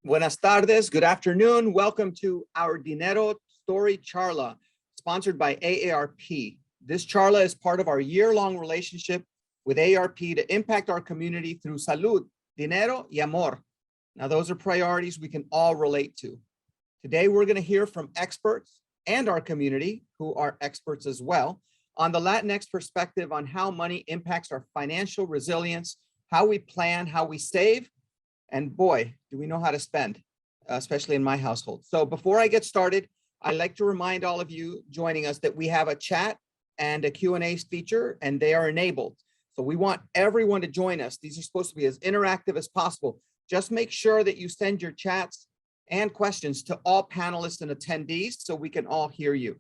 Buenas tardes, good afternoon. Welcome to our Dinero Charla, sponsored by AARP. This charla is part of our year-long relationship with AARP to impact our community through salud, dinero, y amor. Now, those are priorities we can all relate to. Today, we're going to hear from experts and our community, who are experts as well, on the Latinx perspective on how money impacts our financial resilience, how we plan, how we save, and boy, do we know how to spend, especially in my household. So before I get started, I'd like to remind all of you joining us that we have a chat and a Q&A feature, and they are enabled. So we want everyone to join us. These are supposed to be as interactive as possible. Just make sure that you send your chats and questions to all panelists and attendees so we can all hear you.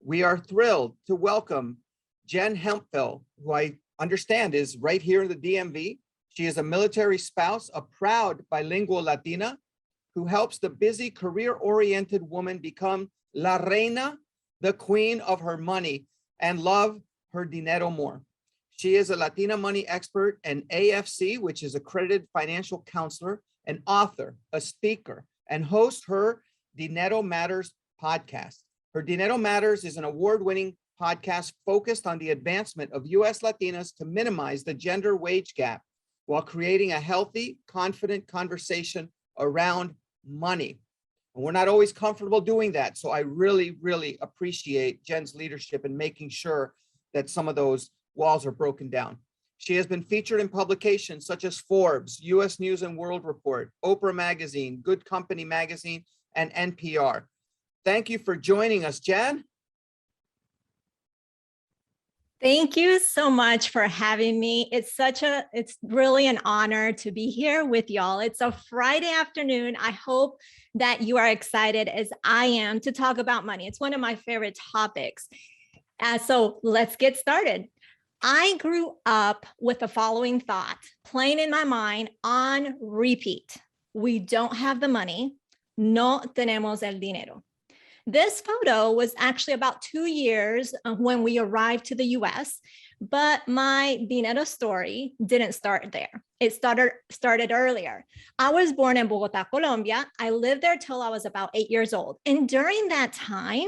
We are thrilled to welcome Jen Hemphill, who I understand is right here in the DMV. She is a military spouse, a proud bilingual Latina who helps the busy career-oriented woman become la reina, the queen of her money, and love her dinero more. She is a Latina money expert and AFC, which is accredited financial counselor, an author, a speaker, and hosts her Dinero Matters podcast. Her Dinero Matters is an award-winning podcast focused on the advancement of U.S. Latinas to minimize the gender wage gap while creating a healthy, confident conversation around money. And we're not always comfortable doing that. So I really, really appreciate Jen's leadership in making sure that some of those walls are broken down. She has been featured in publications such as Forbes, US News and World Report, Oprah Magazine, Good Company Magazine, and NPR. Thank you for joining us, Jen. Thank you so much for having me. It's really an honor to be here with y'all. It's a Friday afternoon. I hope that you are excited as I am to talk about money. It's one of my favorite topics. So let's get started. I grew up with the following thought playing in my mind on repeat. We don't have the money. No tenemos el dinero. This photo was actually about 2 years when we arrived to the US, but my dinero story didn't start there. It started earlier. I was born in Bogota, Colombia. I lived there till I was about 8 years old. And during that time,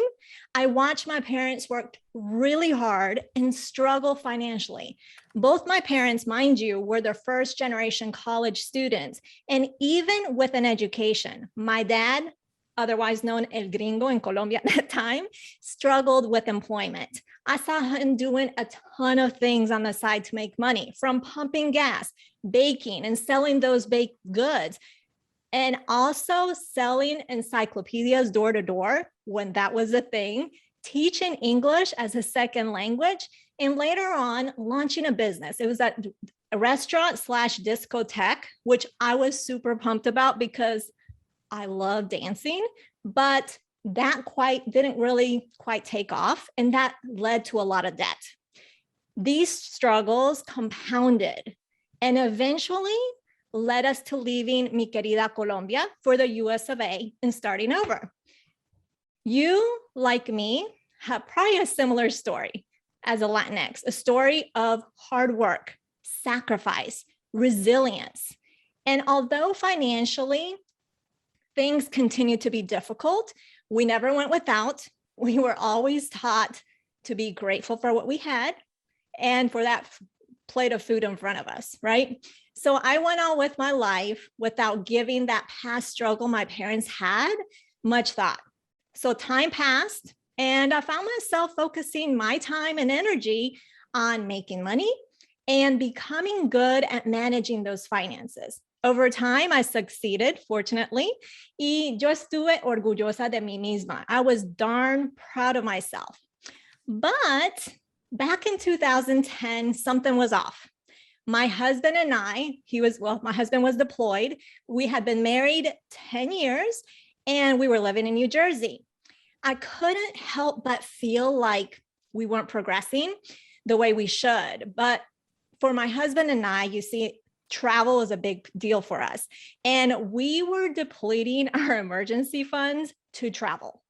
I watched my parents work really hard and struggle financially. Both my parents, mind you, were the first generation college students. And even with an education, my dad, otherwise known El Gringo in Colombia at that time, struggled with employment. I saw him doing a ton of things on the side to make money, from pumping gas, baking, and selling those baked goods, and also selling encyclopedias door to door when that was a thing, teaching English as a second language, and later on launching a business. It was a restaurant/discotheque, which I was super pumped about because I love dancing, but that didn't really quite take off, and that led to a lot of debt. These struggles compounded and eventually led us to leaving mi querida Colombia for the US of A and starting over. You, like me, have probably a similar story as a Latinx, a story of hard work, sacrifice, resilience. And although financially, things continue to be difficult, we never went without. We were always taught to be grateful for what we had and for that plate of food in front of us, right? So I went on with my life without giving that past struggle my parents had much thought. So time passed, and I found myself focusing my time and energy on making money and becoming good at managing those finances. Over time, I succeeded, fortunately, y yo estuve orgullosa de mí misma. I was darn proud of myself. But back in 2010, something was off. My husband and I, my husband was deployed. We had been married 10 years, and we were living in New Jersey. I couldn't help but feel like we weren't progressing the way we should. But for my husband and I, you see, travel is a big deal for us. And we were depleting our emergency funds to travel.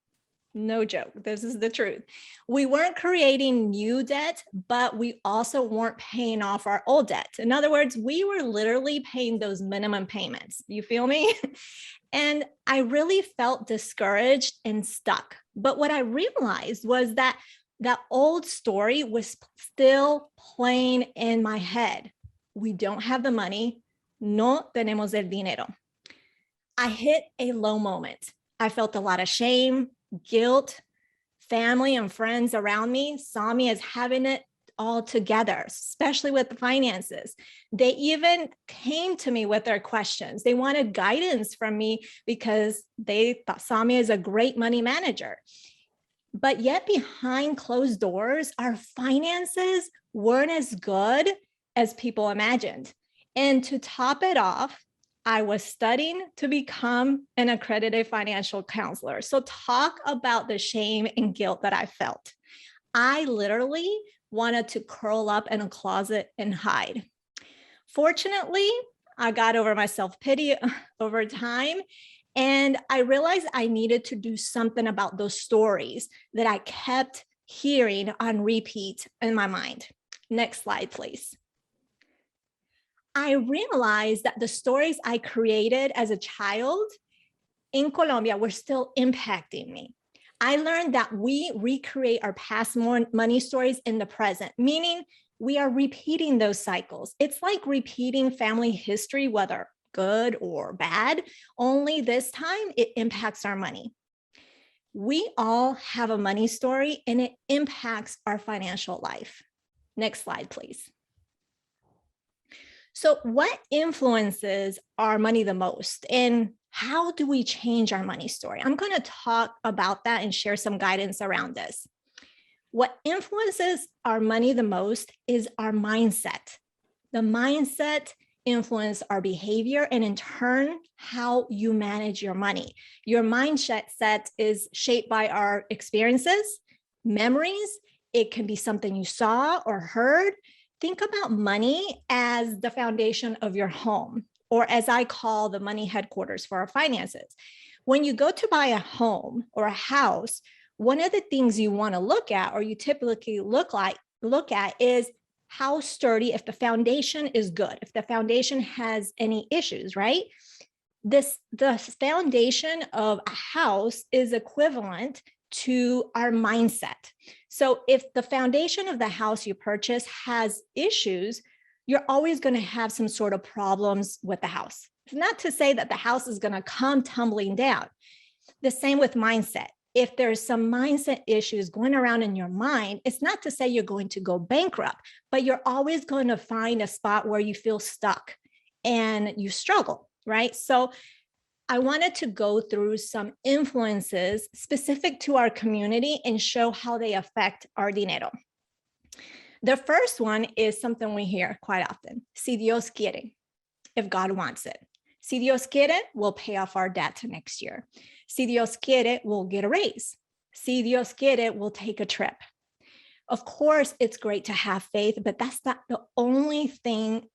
No joke. This is the truth. We weren't creating new debt, but we also weren't paying off our old debt. In other words, we were literally paying those minimum payments. You feel me? And I really felt discouraged and stuck. But what I realized was that that old story was still playing in my head. We don't have the money. No tenemos el dinero. I hit a low moment. I felt a lot of shame, guilt. Family and friends around me saw me as having it all together, especially with the finances. They even came to me with their questions. They wanted guidance from me because they saw me as a great money manager. But yet behind closed doors, our finances weren't as good as people imagined. And to top it off, I was studying to become an accredited financial counselor. So talk about the shame and guilt that I felt. I literally wanted to curl up in a closet and hide. Fortunately, I got over my self-pity over time, and I realized I needed to do something about those stories that I kept hearing on repeat in my mind. Next slide, please. I realized that the stories I created as a child in Colombia were still impacting me. I learned that we recreate our past money stories in the present, meaning we are repeating those cycles. It's like repeating family history, whether good or bad, only this time it impacts our money. We all have a money story and it impacts our financial life. Next slide, please. So what influences our money the most, and how do we change our money story? I'm going to talk about that and share some guidance around this. What influences our money the most is our mindset. The mindset influences our behavior and in turn, how you manage your money. Your mindset is shaped by our experiences, memories. It can be something you saw or heard. Think about money as the foundation of your home, or as I call the money headquarters for our finances. When you go to buy a home or a house, one of the things you want to look at, or you typically look at, is how sturdy, if the foundation is good, if the foundation has any issues, right? The foundation of a house is equivalent to our mindset. So if the foundation of the house you purchase has issues, you're always going to have some sort of problems with the house. It's not to say that the house is going to come tumbling down. The same with mindset. If there's some mindset issues going around in your mind, it's not to say you're going to go bankrupt, but you're always going to find a spot where you feel stuck and you struggle, right? So I wanted to go through some influences specific to our community and show how they affect our dinero. The first one is something we hear quite often. Si Dios quiere, if God wants it. Si Dios quiere, we'll pay off our debt next year. Si Dios quiere, we'll get a raise. Si Dios quiere, we'll take a trip. Of course, it's great to have faith, but that's not the only thing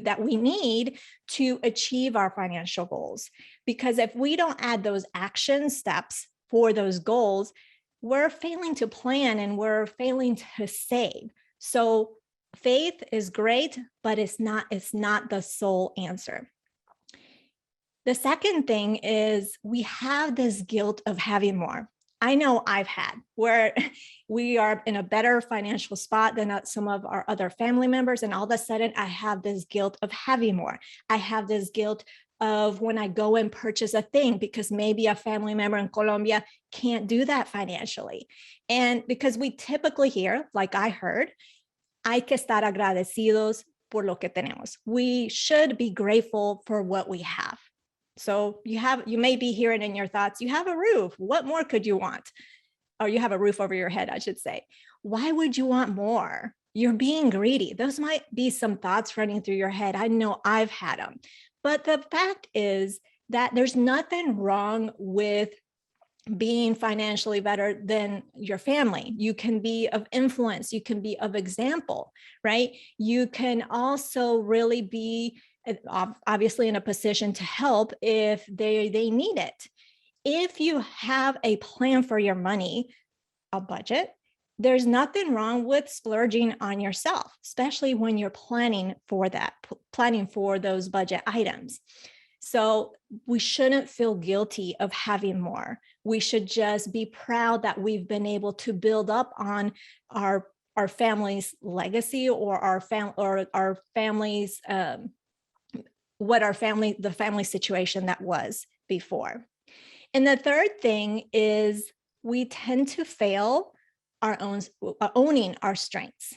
that we need to achieve our financial goals. Because if we don't add those action steps for those goals, we're failing to plan and we're failing to save. So faith is great, but it's not the sole answer. The second thing is we have this guilt of having more. I know I've had, where we are in a better financial spot than some of our other family members. And all of a sudden I have this guilt of having more. I have this guilt of when I go and purchase a thing because maybe a family member in Colombia can't do that financially. And because we typically hear, like I heard, hay que estar agradecidos por lo que tenemos. We should be grateful for what we have. So you may be hearing in your thoughts, you have a roof. What more could you want? Or you have a roof over your head, I should say. Why would you want more? You're being greedy. Those might be some thoughts running through your head. I know I've had them. But the fact is that there's nothing wrong with being financially better than your family. You can be of influence. You can be of example, right? You can also really be obviously in a position to help if they need it. if you have a plan for your money, a budget, there's nothing wrong with splurging on yourself, especially when you're planning for that, planning for those budget items. So we shouldn't feel guilty of having more. We should just be proud that we've been able to build up on our family's legacy, or our family's the family situation that was before. And the third thing is we tend to fail owning our strengths.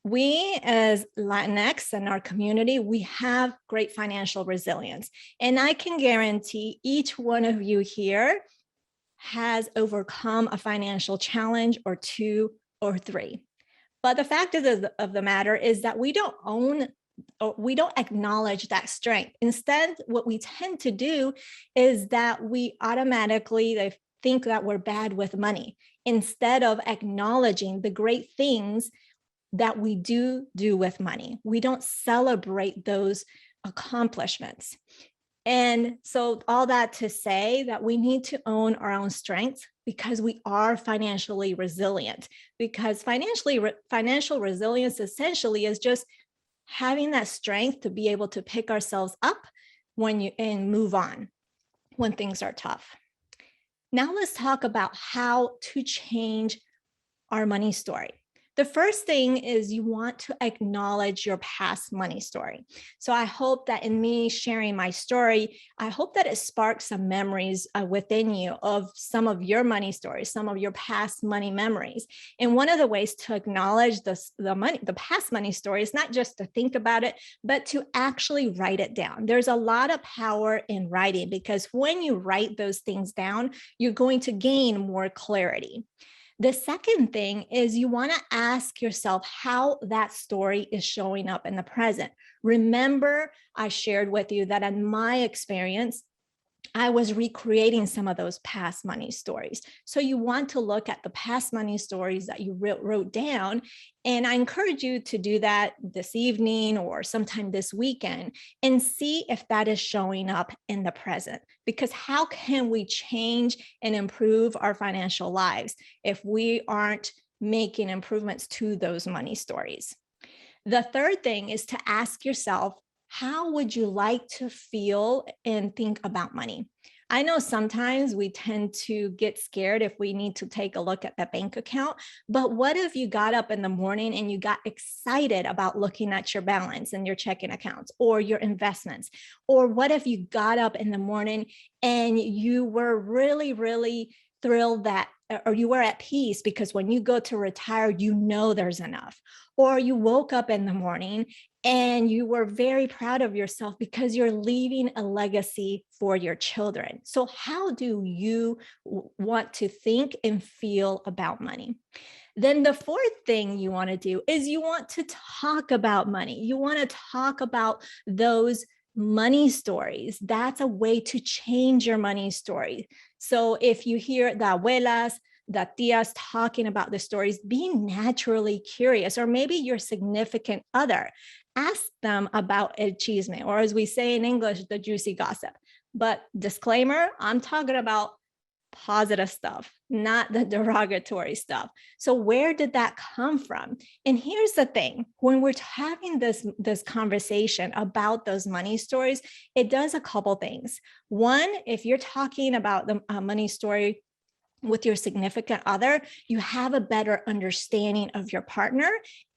We as Latinx in our community, we have great financial resilience. And I can guarantee each one of you here has overcome a financial challenge or two or three. But the fact of the matter is that we don't own, or we don't acknowledge that strength. Instead, what we tend to do is that we automatically think that we're bad with money, instead of acknowledging the great things that we do with money. We don't celebrate those accomplishments. And so all that to say that we need to own our own strengths, because we are financially resilient. Because financial resilience essentially is just having that strength to be able to pick ourselves up and move on when things are tough. Now let's talk about how to change our money story. The first thing is you want to acknowledge your past money story. So I hope that in me sharing my story, I hope that it sparks some memories within you of some of your money stories, some of your past money memories. And one of the ways to acknowledge the past money story is not just to think about it, but to actually write it down. There's a lot of power in writing, because when you write those things down, you're going to gain more clarity. The second thing is you want to ask yourself how that story is showing up in the present. Remember, I shared with you that in my experience, I was recreating some of those past money stories. So you want to look at the past money stories that you wrote down. And I encourage you to do that this evening or sometime this weekend and see if that is showing up in the present. Because how can we change and improve our financial lives if we aren't making improvements to those money stories? The third thing is to ask yourself, how would you like to feel and think about money? I know sometimes we tend to get scared if we need to take a look at the bank account, but what if you got up in the morning and you got excited about looking at your balance and your checking accounts or your investments? Or what if you got up in the morning and you were really, really thrilled that, or you were at peace because when you go to retire, you know there's enough. Or you woke up in the morning and you were very proud of yourself because you're leaving a legacy for your children. So how do you want to think and feel about money? Then the fourth thing you want to do is you want to talk about money. You want to talk about those money stories. That's a way to change your money story. So if you hear the abuelas, the tias talking about the stories, being naturally curious, or maybe your significant other, ask them about el chisme, or as we say in English, the juicy gossip. But disclaimer, I'm talking about positive stuff, not the derogatory stuff. So where did that come from? And here's the thing, when we're having this conversation about those money stories, it does a couple things. One, if you're talking about the money story with your significant other, you have a better understanding of your partner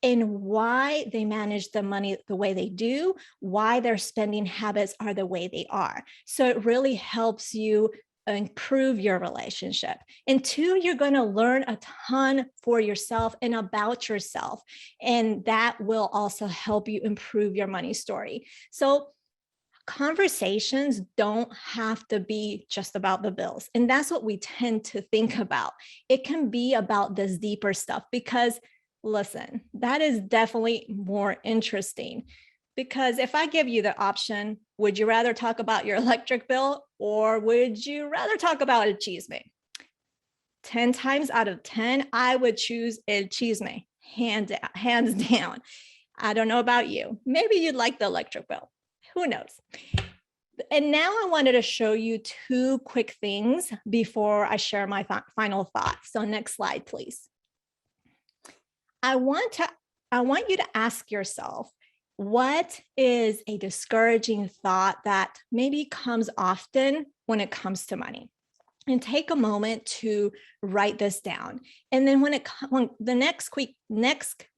and why they manage the money the way they do, why their spending habits are the way they are. So it really helps you improve your relationship. And two, you're going to learn a ton for yourself and about yourself. And that will also help you improve your money story. So conversations don't have to be just about the bills. And that's what we tend to think about. It can be about this deeper stuff because, listen, that is definitely more interesting. Because if I give you the option, would you rather talk about your electric bill or would you rather talk about el chisme? 10 times out of 10, I would choose el chisme, hands down. I don't know about you. Maybe you'd like the electric bill. Who knows? And now I wanted to show you two quick things before I share my final thoughts. So next slide, please. I want you to ask yourself, what is a discouraging thought that maybe comes often when it comes to money? And take a moment to write this down. And then when the next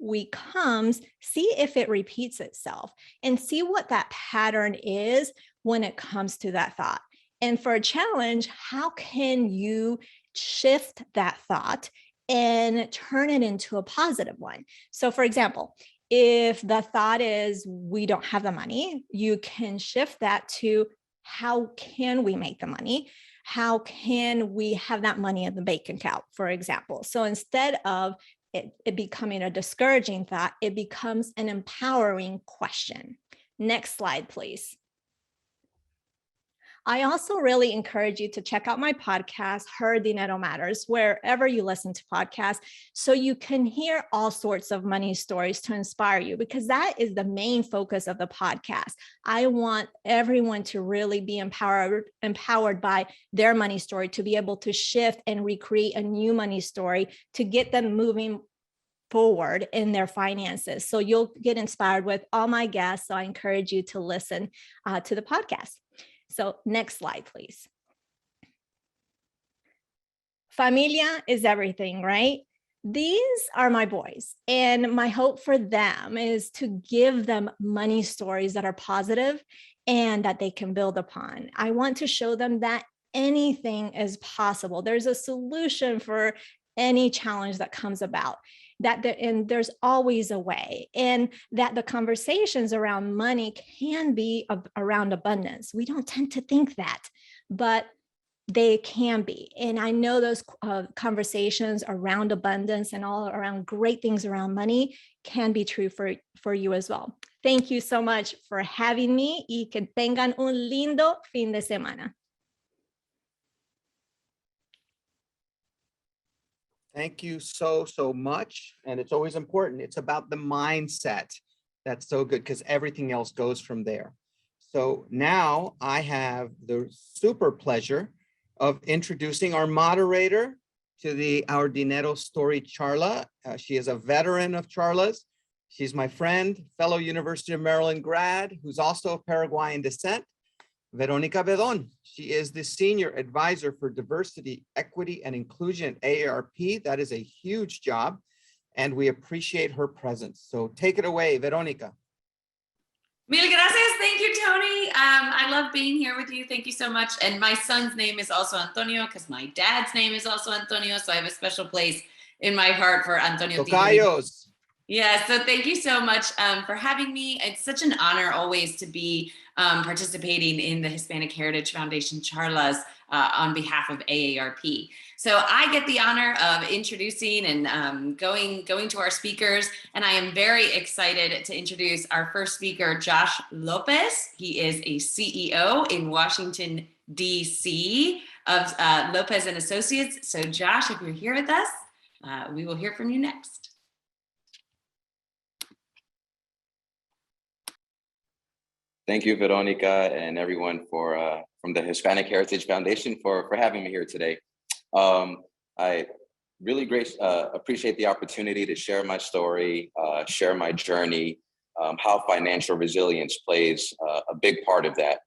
week comes, see if it repeats itself and see what that pattern is when it comes to that thought. And for a challenge, how can you shift that thought and turn it into a positive one? So for example, if the thought is we don't have the money, you can shift that to how can we make the money? How can we have that money in the bank account, for example? So instead of it becoming a discouraging thought, it becomes an empowering question. Next slide, please. I also really encourage you to check out my podcast, Her Dinero Matters, wherever you listen to podcasts, so you can hear all sorts of money stories to inspire you, because that is the main focus of the podcast. I want everyone to really be empowered by their money story, to be able to shift and recreate a new money story to get them moving forward in their finances. So you'll get inspired with all my guests. So I encourage you to listen to the podcast. So next slide, please. Familia is everything, right? These are my boys, and my hope for them is to give them money stories that are positive and that they can build upon. I want to show them that anything is possible. There's a solution for any challenge that comes about. And there's always a way, and that the conversations around money can be around abundance. We don't tend to think that, but they can be. And I know those conversations around abundance and all around great things around money can be true for you as well. Thank you so much for having me, y que tengan un lindo fin de semana. Thank you so much. And it's always important. It's about the mindset. That's so good, because everything else goes from there. So now I have the super pleasure of introducing our moderator to our Dinero Story Charla. She is a veteran of Charlas. She's my friend, fellow University of Maryland grad, who's also of Paraguayan descent, Veronica Bedon. She is the Senior Advisor for Diversity, Equity, and Inclusion at AARP. That is a huge job, and we appreciate her presence. So take it away, Veronica. Mil gracias. Thank you, Tony. I love being here with you. Thank you so much. And my son's name is also Antonio, because my dad's name is also Antonio. So I have a special place in my heart for Antonio. Tocayos. Yeah, so thank you so much for having me. It's such an honor always to be participating in the Hispanic Heritage Foundation Charlas on behalf of AARP. So I get the honor of introducing and going to our speakers, and I am very excited to introduce our first speaker, Josh Lopez. He is a CEO in Washington, D.C. of Lopez and Associates. So Josh, if you're here with us, we will hear from you next. Thank you, Veronica, and everyone from the Hispanic Heritage Foundation for having me here today. I really appreciate the opportunity to share my story, share my journey, how financial resilience plays a big part of that.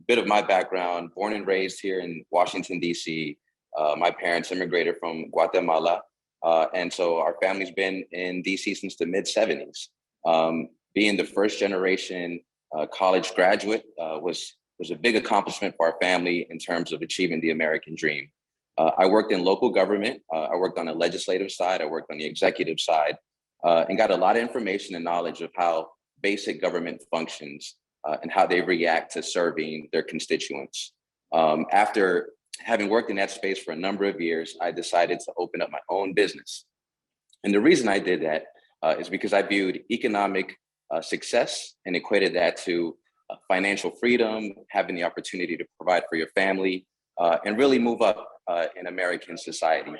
Bit of my background: born and raised here in Washington, D.C. My parents immigrated from Guatemala, and so our family's been in D.C. since the mid-'70s. Being the first generation college graduate was a big accomplishment for our family in terms of achieving the American dream. I worked in local government. I worked on the legislative side. I worked on the executive side, and got a lot of information and knowledge of how basic government functions and how they react to serving their constituents. After having worked in that space for a number of years, I decided to open up my own business. And the reason I did that is because I viewed economic success and equated that to financial freedom, having the opportunity to provide for your family, and really move up in American society.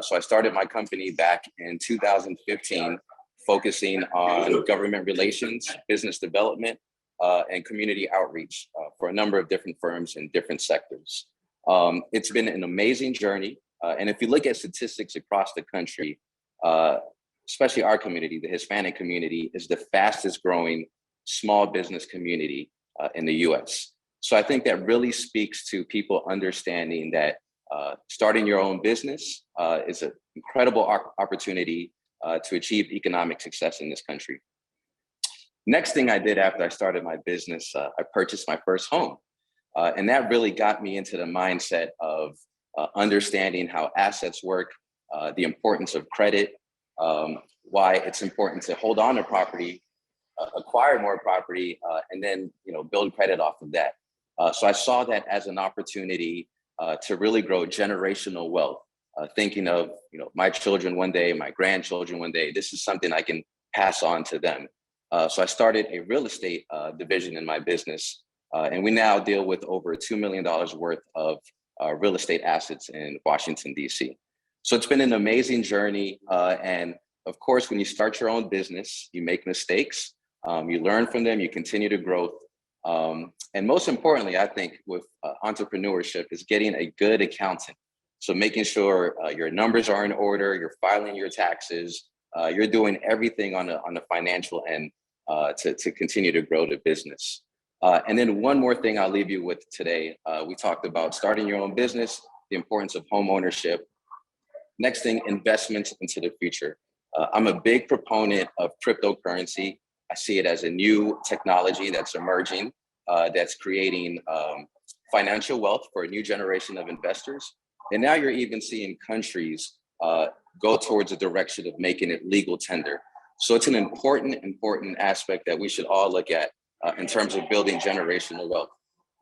So I started my company back in 2015, focusing on government relations, business development, and community outreach for a number of different firms in different sectors. It's been an amazing journey. And if you look at statistics across the country, especially our community, the Hispanic community is the fastest growing small business community in the US. So I think that really speaks to people understanding that starting your own business is an incredible opportunity to achieve economic success in this country. Next thing I did after I started my business, I purchased my first home. And that really got me into the mindset of understanding how assets work, the importance of credit, why it's important to hold on to property, acquire more property, and then build credit off of that. So I saw that as an opportunity to really grow generational wealth, thinking of my children one day, my grandchildren one day. This is something I can pass on to them. So I started a real estate division in my business, and we now deal with over $2 million worth of real estate assets in Washington, D.C. So it's been an amazing journey. And of course, when you start your own business, you make mistakes, you learn from them, you continue to grow. And most importantly, I think with entrepreneurship is getting a good accountant. So making sure your numbers are in order, you're filing your taxes, you're doing everything on the financial end to continue to grow the business. And then one more thing I'll leave you with today. We talked about starting your own business, the importance of home ownership. Next thing, investments into the future. I'm a big proponent of cryptocurrency. I see it as a new technology that's emerging, that's creating financial wealth for a new generation of investors. And now you're even seeing countries go towards a direction of making it legal tender. So it's an important aspect that we should all look at in terms of building generational wealth.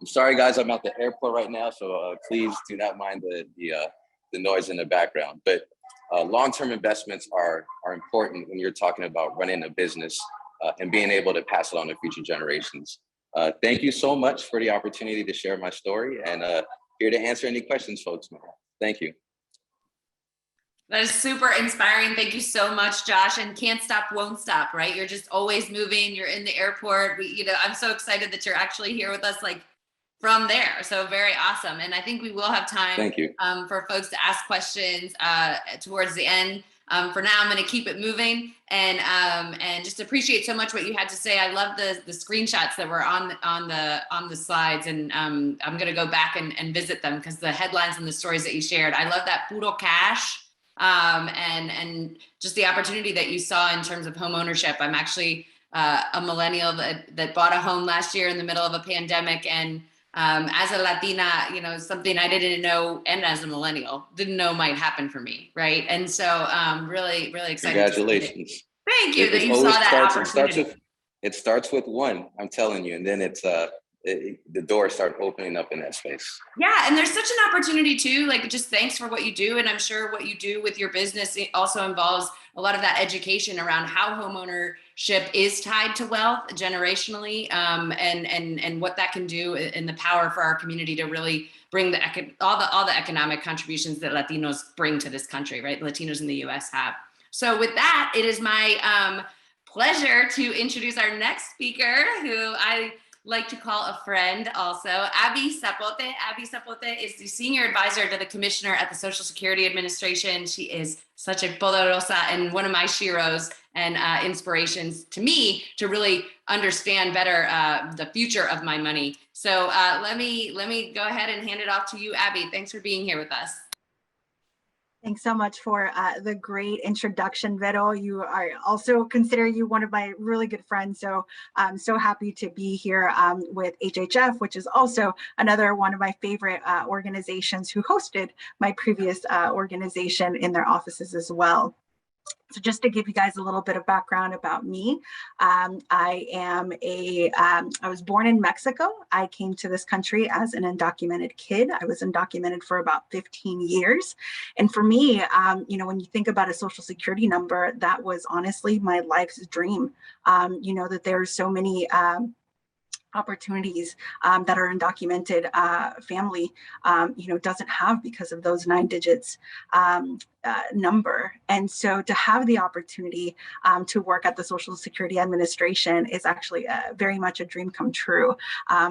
I'm sorry, guys, I'm at the airport right now, so please do not mind the noise in the background. But long-term investments are important when you're talking about running a business and being able to pass it on to future generations. Thank you so much for the opportunity to share my story, and here to answer any questions folks may have. Thank you. That is super inspiring. Thank you so much, Josh. And can't stop, won't stop, right? You're just always moving. You're in the airport. I'm so excited that you're actually here with us, like from there. So very awesome. And I think we will have time Thank you. For folks to ask questions towards the end. For now, I'm going to keep it moving and just appreciate so much what you had to say. I love the screenshots that were on the slides, and I'm going to go back and visit them because the headlines and the stories that you shared. I love that puro cash. And just the opportunity that you saw in terms of home ownership. I'm actually a millennial that bought a home last year in the middle of a pandemic, and as a Latina, something I didn't know, and as a millennial, didn't know might happen for me, right? And so really, really excited. Congratulations. Thank you that you saw that opportunity. It starts with one, I'm telling you, and then it's the doors start opening up in that space. Yeah, and there's such an opportunity too, like just thanks for what you do. And I'm sure what you do with your business also involves a lot of that education around how homeownership is tied to wealth generationally, and what that can do and the power for our community to really bring all the economic contributions that Latinos bring to this country, right? Latinos in the US have. So with that, it is my pleasure to introduce our next speaker, who I like to call a friend also, Abisapote. Abisapote is the senior advisor to the commissioner at the Social Security Administration. She is such a poderosa and one of my sheroes and inspirations to me to really understand better the future of my money. So let me go ahead and hand it off to you, Abby. Thanks for being here with us. Thanks so much for the great introduction, Vero. You are also consider you one of my really good friends. So I'm so happy to be here with HHF, which is also another one of my favorite organizations who hosted my previous organization in their offices as well. So just to give you guys a little bit of background about me, I was born in Mexico. I came to this country as an undocumented kid. I was undocumented for about 15 years. And for me, when you think about a social security number, that was honestly my life's dream. That there's so many opportunities that our undocumented family, doesn't have because of those 9 digits number. And so to have the opportunity to work at the Social Security Administration is actually very much a dream come true.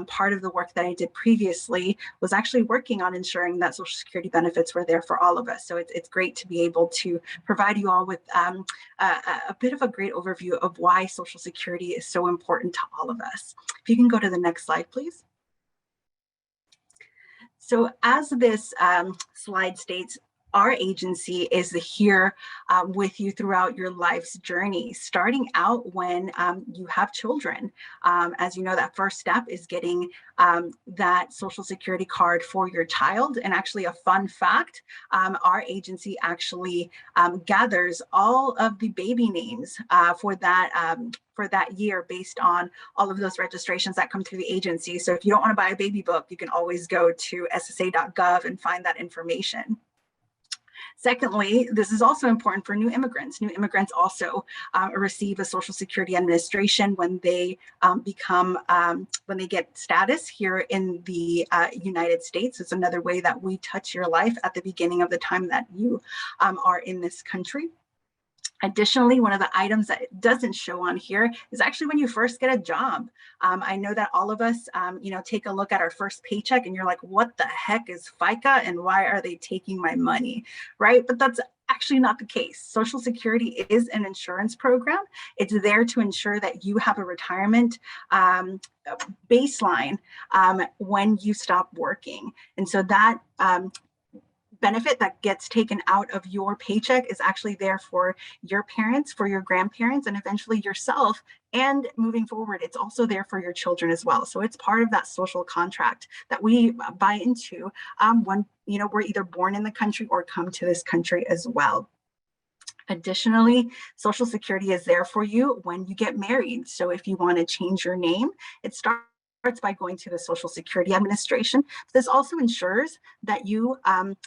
Part of the work that I did previously was actually working on ensuring that Social Security benefits were there for all of us. So it's great to be able to provide you all with a bit of a great overview of why Social Security is so important to all of us. If you can go to the next slide, please. So as this slide states, our agency is here with you throughout your life's journey, starting out when you have children. As you know, that first step is getting that Social Security card for your child. And actually, a fun fact, our agency actually gathers all of the baby names for that year based on all of those registrations that come through the agency. So if you don't want to buy a baby book, you can always go to ssa.gov and find that information. Secondly, this is also important for new immigrants. New immigrants also receive a Social Security Administration when they when they get status here in the United States. It's another way that we touch your life at the beginning of the time that you are in this country. Additionally, one of the items that it doesn't show on here is actually when you first get a job. I know that all of us, take a look at our first paycheck and you're like, what the heck is FICA and why are they taking my money, right? But that's actually not the case. Social Security is an insurance program. It's there to ensure that you have a retirement baseline when you stop working. And so that benefit that gets taken out of your paycheck is actually there for your parents, for your grandparents, and eventually yourself. And moving forward, it's also there for your children as well. So it's part of that social contract that we buy into when we're either born in the country or come to this country as well. Additionally, Social Security is there for you when you get married. So if you want to change your name, it starts by going to the Social Security Administration. This also ensures that you,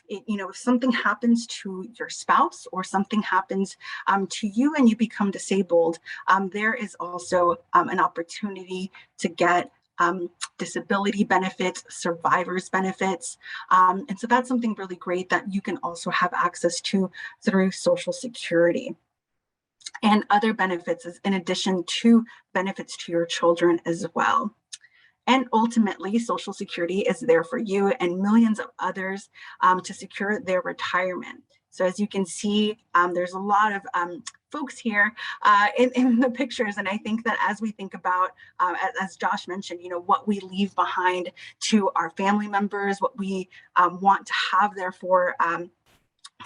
if something happens to your spouse or something happens to you and you become disabled, there is also an opportunity to get disability benefits, survivors benefits. And so that's something really great that you can also have access to through Social Security. And other benefits is in addition to benefits to your children as well. And ultimately, Social Security is there for you and millions of others to secure their retirement. So as you can see, there's a lot of folks here in the pictures. And I think that as we think about, as Josh mentioned, what we leave behind to our family members, what we want to have there for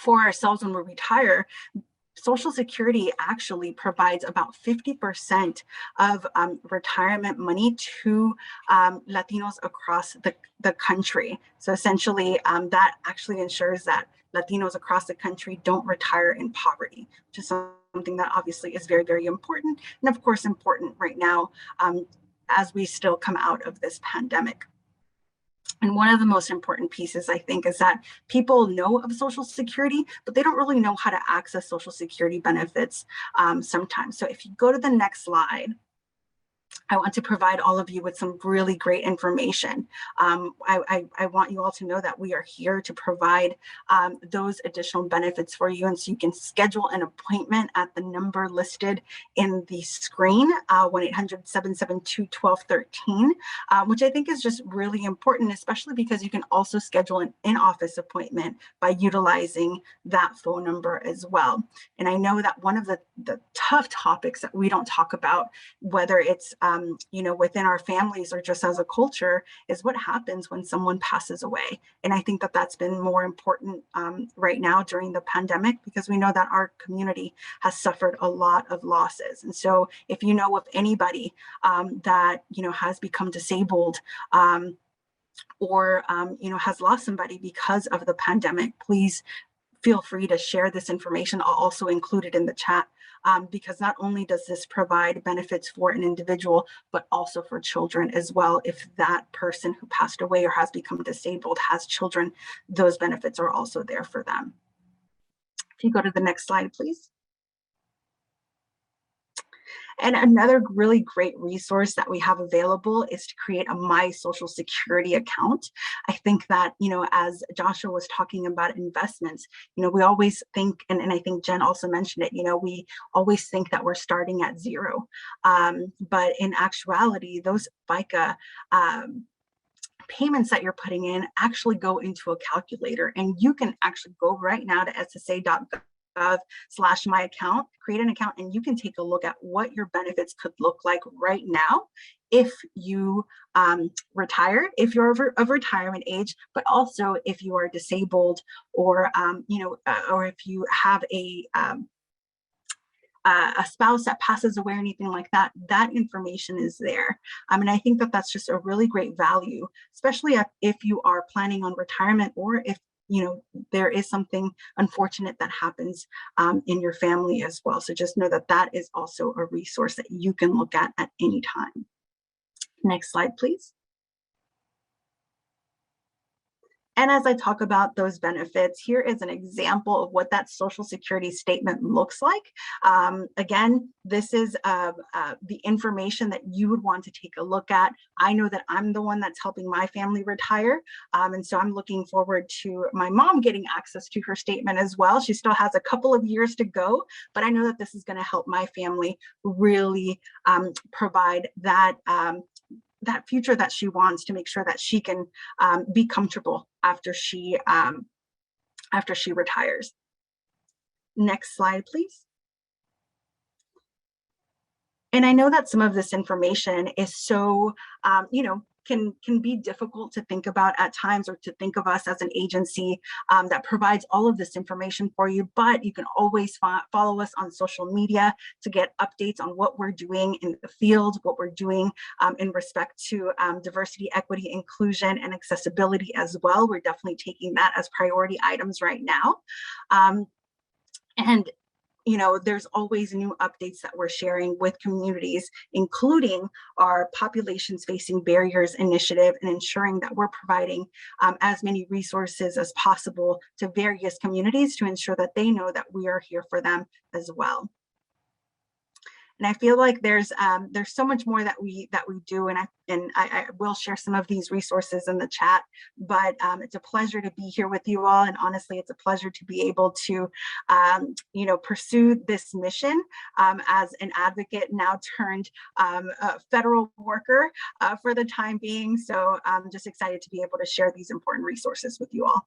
ourselves when we retire, Social Security actually provides about 50% of retirement money to Latinos across the country. So essentially, that actually ensures that Latinos across the country don't retire in poverty, which is something that obviously is very, very important. And of course, important right now as we still come out of this pandemic. And one of the most important pieces, I think, is that people know of Social Security, but they don't really know how to access Social Security benefits sometimes. So if you go to the next slide, I want to provide all of you with some really great information. I want you all to know that we are here to provide those additional benefits for you. And so you can schedule an appointment at the number listed in the screen, 1-800-772-1213, which I think is just really important, especially because you can also schedule an in-office appointment by utilizing that phone number as well. And I know that one of the tough topics that we don't talk about, whether it's within our families or just as a culture, is what happens when someone passes away. And I think that that's been more important right now during the pandemic, because we know that our community has suffered a lot of losses. And so if you know of anybody that has become disabled or has lost somebody because of the pandemic, please feel free to share this information. I'll also include it in the chat. Because not only does this provide benefits for an individual, but also for children as well. If that person who passed away or has become disabled has children, those benefits are also there for them. If you go to the next slide, please. And another really great resource that we have available is to create a My Social Security account. I think that, as Joshua was talking about investments, we always think, and I think Jen also mentioned it, we always think that we're starting at zero. But in actuality, those FICA payments that you're putting in actually go into a calculator, and you can actually go right now to ssa.gov/my account, create an account, and you can take a look at what your benefits could look like right now if you retire, if you're of retirement age, but also if you are disabled, or or if you have a spouse that passes away or anything like that, that information is there. And I think that that's just a really great value, especially if you are planning on retirement, or if there is something unfortunate that happens in your family as well. So just know that that is also a resource that you can look at any time. Next slide, please. And as I talk about those benefits, here is an example of what that Social Security statement looks like. Again, this is the information that you would want to take a look at. I know that I'm the one that's helping my family retire. And so I'm looking forward to my mom getting access to her statement as well. She still has a couple of years to go, but I know that this is going to help my family really provide that that future that she wants, to make sure that she can be comfortable after she retires. Next slide, please. And I know that some of this information is so, can be difficult to think about at times, or to think of us as an agency that provides all of this information for you, but you can always follow us on social media to get updates on what we're doing in the field, what we're doing in respect to diversity, equity, inclusion, and accessibility as well. We're definitely taking that as priority items right now. And there's always new updates that we're sharing with communities, including our Populations Facing Barriers initiative, and ensuring that we're providing as many resources as possible to various communities to ensure that they know that we are here for them as well. And I feel like there's so much more that we do, and I will share some of these resources in the chat. But it's a pleasure to be here with you all, and honestly, it's a pleasure to be able to, pursue this mission as an advocate, now turned federal worker for the time being. So I'm just excited to be able to share these important resources with you all.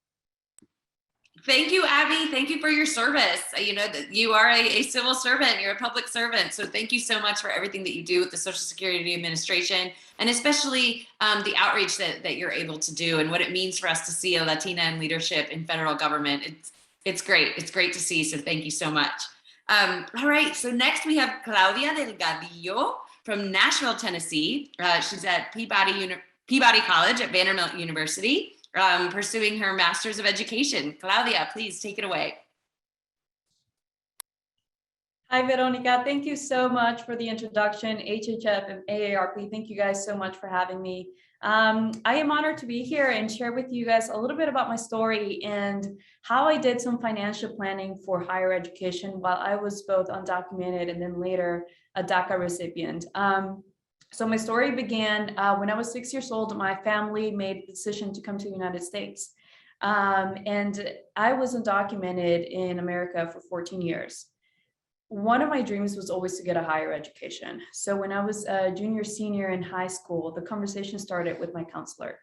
Thank you, Abby. Thank you for your service. You are a civil servant, you're a public servant. So thank you so much for everything that you do with the Social Security Administration, and especially the outreach that you're able to do, and what it means for us to see a Latina in leadership in federal government. It's great. It's great to see. So thank you so much. All right. So next we have Claudia Delgadillo from Nashville, Tennessee. She's at Peabody College at Vanderbilt University, pursuing her Master's of Education. Claudia, please take it away. Hi, Veronica. Thank you so much for the introduction. HHF and AARP, thank you guys so much for having me. I am honored to be here and share with you guys a little bit about my story and how I did some financial planning for higher education while I was both undocumented and then later a DACA recipient. So my story began when I was 6 years old. My family made the decision to come to the United States. And I was undocumented in America for 14 years. One of my dreams was always to get a higher education. So when I was a junior, senior in high school, the conversation started with my counselor.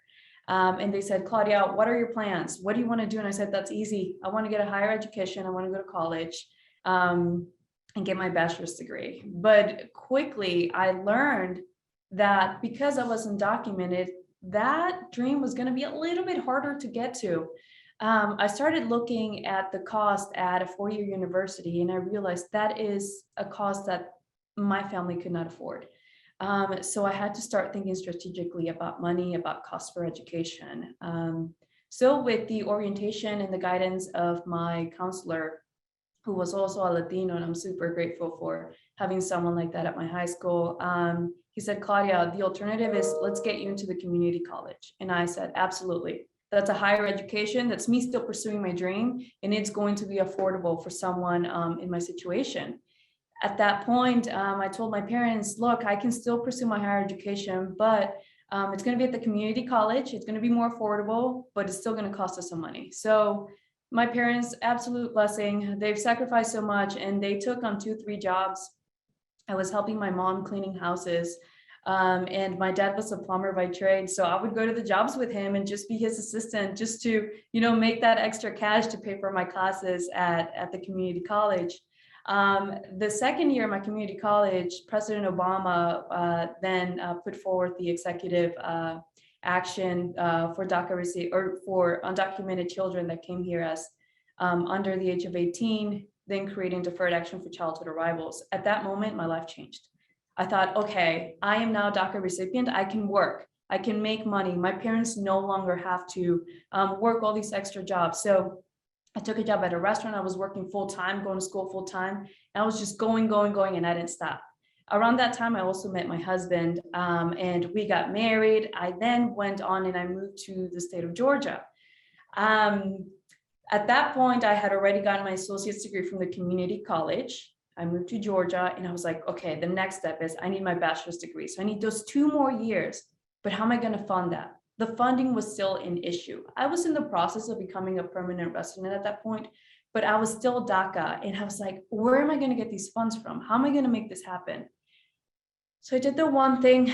And they said, Claudia, what are your plans? What do you want to do? And I said, that's easy. I want to get a higher education. I want to go to college and get my bachelor's degree. But quickly I learned that because I was undocumented, that dream was going to be a little bit harder to get to. I started looking at the cost at a four-year university, and I realized that is a cost that my family could not afford. So I had to start thinking strategically about money, about cost for education. So with the orientation and the guidance of my counselor, who was also a Latino, and I'm super grateful for having someone like that at my high school, he said, Claudia, the alternative is let's get you into the community college. And I said, absolutely. That's a higher education. That's me still pursuing my dream. And it's going to be affordable for someone in my situation. At that point, I told my parents, look, I can still pursue my higher education, but it's going to be at the community college. It's going to be more affordable, but it's still going to cost us some money. So my parents, absolute blessing. They've sacrificed so much, and they took on 2-3 jobs. I was helping my mom cleaning houses, and my dad was a plumber by trade. So I would go to the jobs with him and just be his assistant, just to, make that extra cash to pay for my classes at the community college. The second year of my community college, President Obama then put forward the executive action for DACA or for undocumented children that came here as under the age of 18, then creating deferred action for childhood arrivals. At that moment, my life changed. I thought, okay, I am now a DACA recipient. I can work. I can make money. My parents no longer have to work all these extra jobs. So I took a job at a restaurant. I was working full time, going to school full time. And I was just going, and I didn't stop. Around that time, I also met my husband, and we got married. I then went on and I moved to the state of Georgia. At that point, I had already gotten my associate's degree from the community college. I moved to Georgia, and I was like, okay, the next step is I need my bachelor's degree. So I need those 2 more years, but how am I going to fund that? The funding was still an issue. I was in the process of becoming a permanent resident at that point, but I was still DACA, and I was like, where am I going to get these funds from? How am I going to make this happen? So I did the one thing.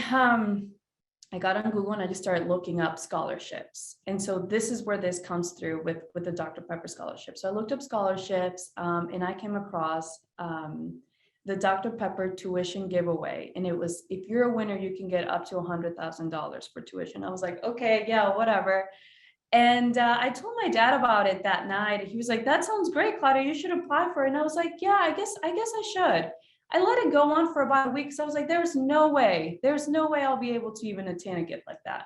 I got on Google and I just started looking up scholarships. And so this is where this comes through with the Dr. Pepper scholarship. So I looked up scholarships, and I came across the Dr. Pepper tuition giveaway. And it was, if you're a winner, you can get up to $100,000 for tuition. I was like, okay, yeah, whatever. And I told my dad about it that night. He was like, that sounds great, Claudia, you should apply for it. And I was like, yeah, I guess I should. I let it go on for about a week. So I was like, there's no way I'll be able to even attain a gift like that.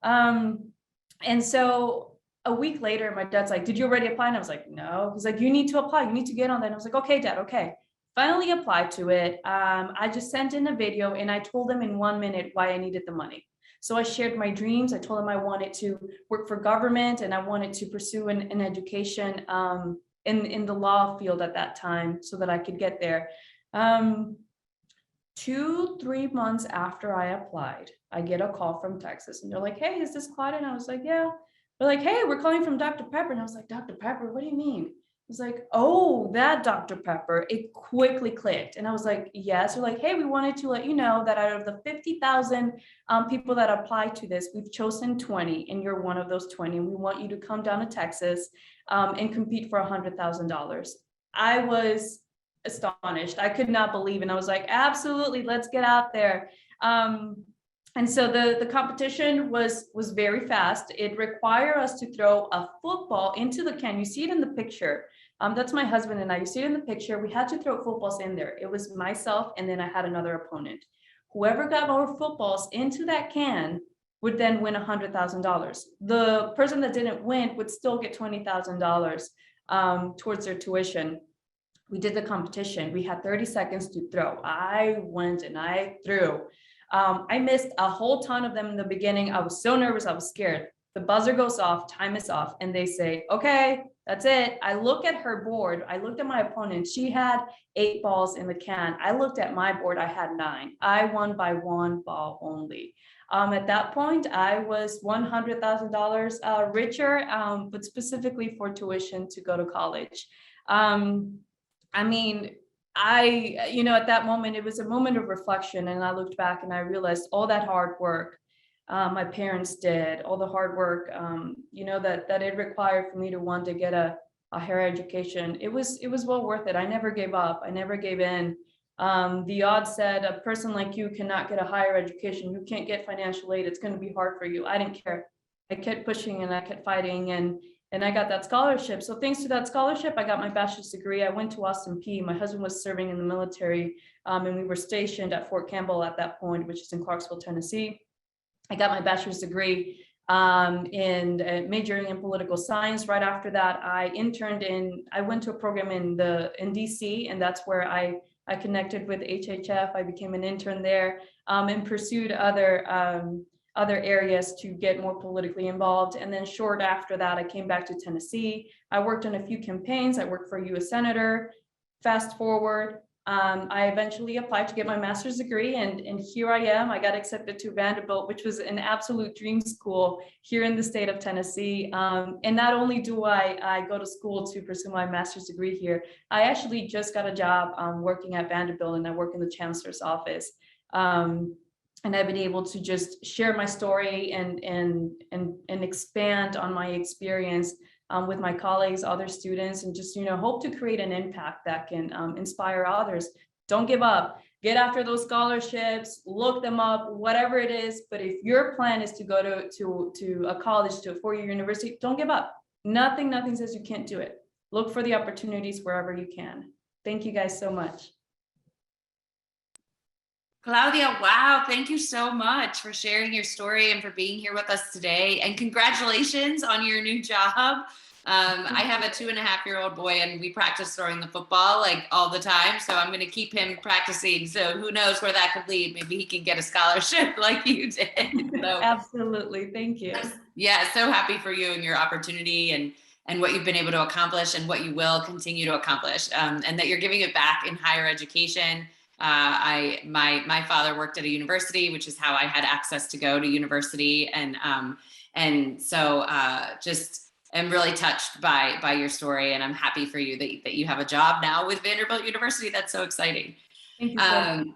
And so a week later, my dad's like, did you already apply? And I was like, no. He's like, you need to apply. You need to get on that. And I was like, okay, Dad, okay. Finally applied to it. I just sent in a video and I told him in 1 minute why I needed the money. So I shared my dreams. I told him I wanted to work for government and I wanted to pursue an education in the law field at that time so that I could get there. 2-3 months after I applied, I get a call from Texas and they're like, hey, is this Claudia? And I was like, yeah. They're like, hey, we're calling from Dr. Pepper. And I was like, Dr. Pepper, what do you mean? I was like, oh, that Dr. Pepper. It quickly clicked. And I was like, yes. They're like, hey, we wanted to let you know that out of the 50,000 people that applied to this, we've chosen 20 and you're one of those 20. And we want you to come down to Texas and compete for $100,000. I was astonished. I could not believe. And I was like, absolutely, let's get out there. And so the competition was very fast. It required us to throw a football into the can. You see it in the picture. That's my husband and I. You see it in the picture. We had to throw footballs in there. It was myself and then I had another opponent. Whoever got more footballs into that can would then win $100,000. The person that didn't win would still get $20,000 towards their tuition. We did the competition. We had 30 seconds to throw. I went and I threw. I missed a whole ton of them in the beginning. I was so nervous. I was scared. The buzzer goes off, time is off, and they say, okay, that's it. I look at her board. I looked at my opponent. She had 8 balls in the can. I looked at my board. I had 9. I won by 1 ball only. At that point, I was $100,000 richer, but specifically for tuition to go to college. I mean, at that moment, it was a moment of reflection. And I looked back and I realized all that hard work my parents did, all the hard work, that it required for me to want to get a higher education. It was well worth it. I never gave up. I never gave in. The odds said a person like you cannot get a higher education. You can't get financial aid. It's going to be hard for you. I didn't care. I kept pushing and I kept fighting and I got that scholarship. So thanks to that scholarship, I got my bachelor's degree. I went to Austin Peay. My husband was serving in the military, and we were stationed at Fort Campbell at that point, which is in Clarksville, Tennessee. I got my bachelor's degree in majoring in political science. Right after that, I went to a program in DC, and that's where I connected with HHF. I became an intern there and pursued other areas to get more politically involved. And then short after that, I came back to Tennessee. I worked on a few campaigns. I worked for a U.S. Senator. Fast forward, I eventually applied to get my master's degree, and here I am. I got accepted to Vanderbilt, which was an absolute dream school here in the state of Tennessee. And not only do I go to school to pursue my master's degree here, I actually just got a job working at Vanderbilt, and I work in the chancellor's office. And I've been able to just share my story and expand on my experience with my colleagues, other students, and just, hope to create an impact that can inspire others. Don't give up. Get after those scholarships, look them up, whatever it is. But if your plan is to go to a college, to a four-year university, don't give up. Nothing says you can't do it. Look for the opportunities wherever you can. Thank you guys so much. Claudia, wow, thank you so much for sharing your story and for being here with us today. And congratulations on your new job. I have a 2.5-year-old boy, and we practice throwing the football like all the time. So I'm going to keep him practicing. So who knows where that could lead? Maybe he can get a scholarship like you did. So, absolutely. Thank you. Yeah, so happy for you and your opportunity and what you've been able to accomplish and what you will continue to accomplish, and that you're giving it back in higher education. My father worked at a university, which is how I had access to go to university. And so just am really touched by your story, and I'm happy for you that you have a job now with Vanderbilt University. That's so exciting. Thank you so much.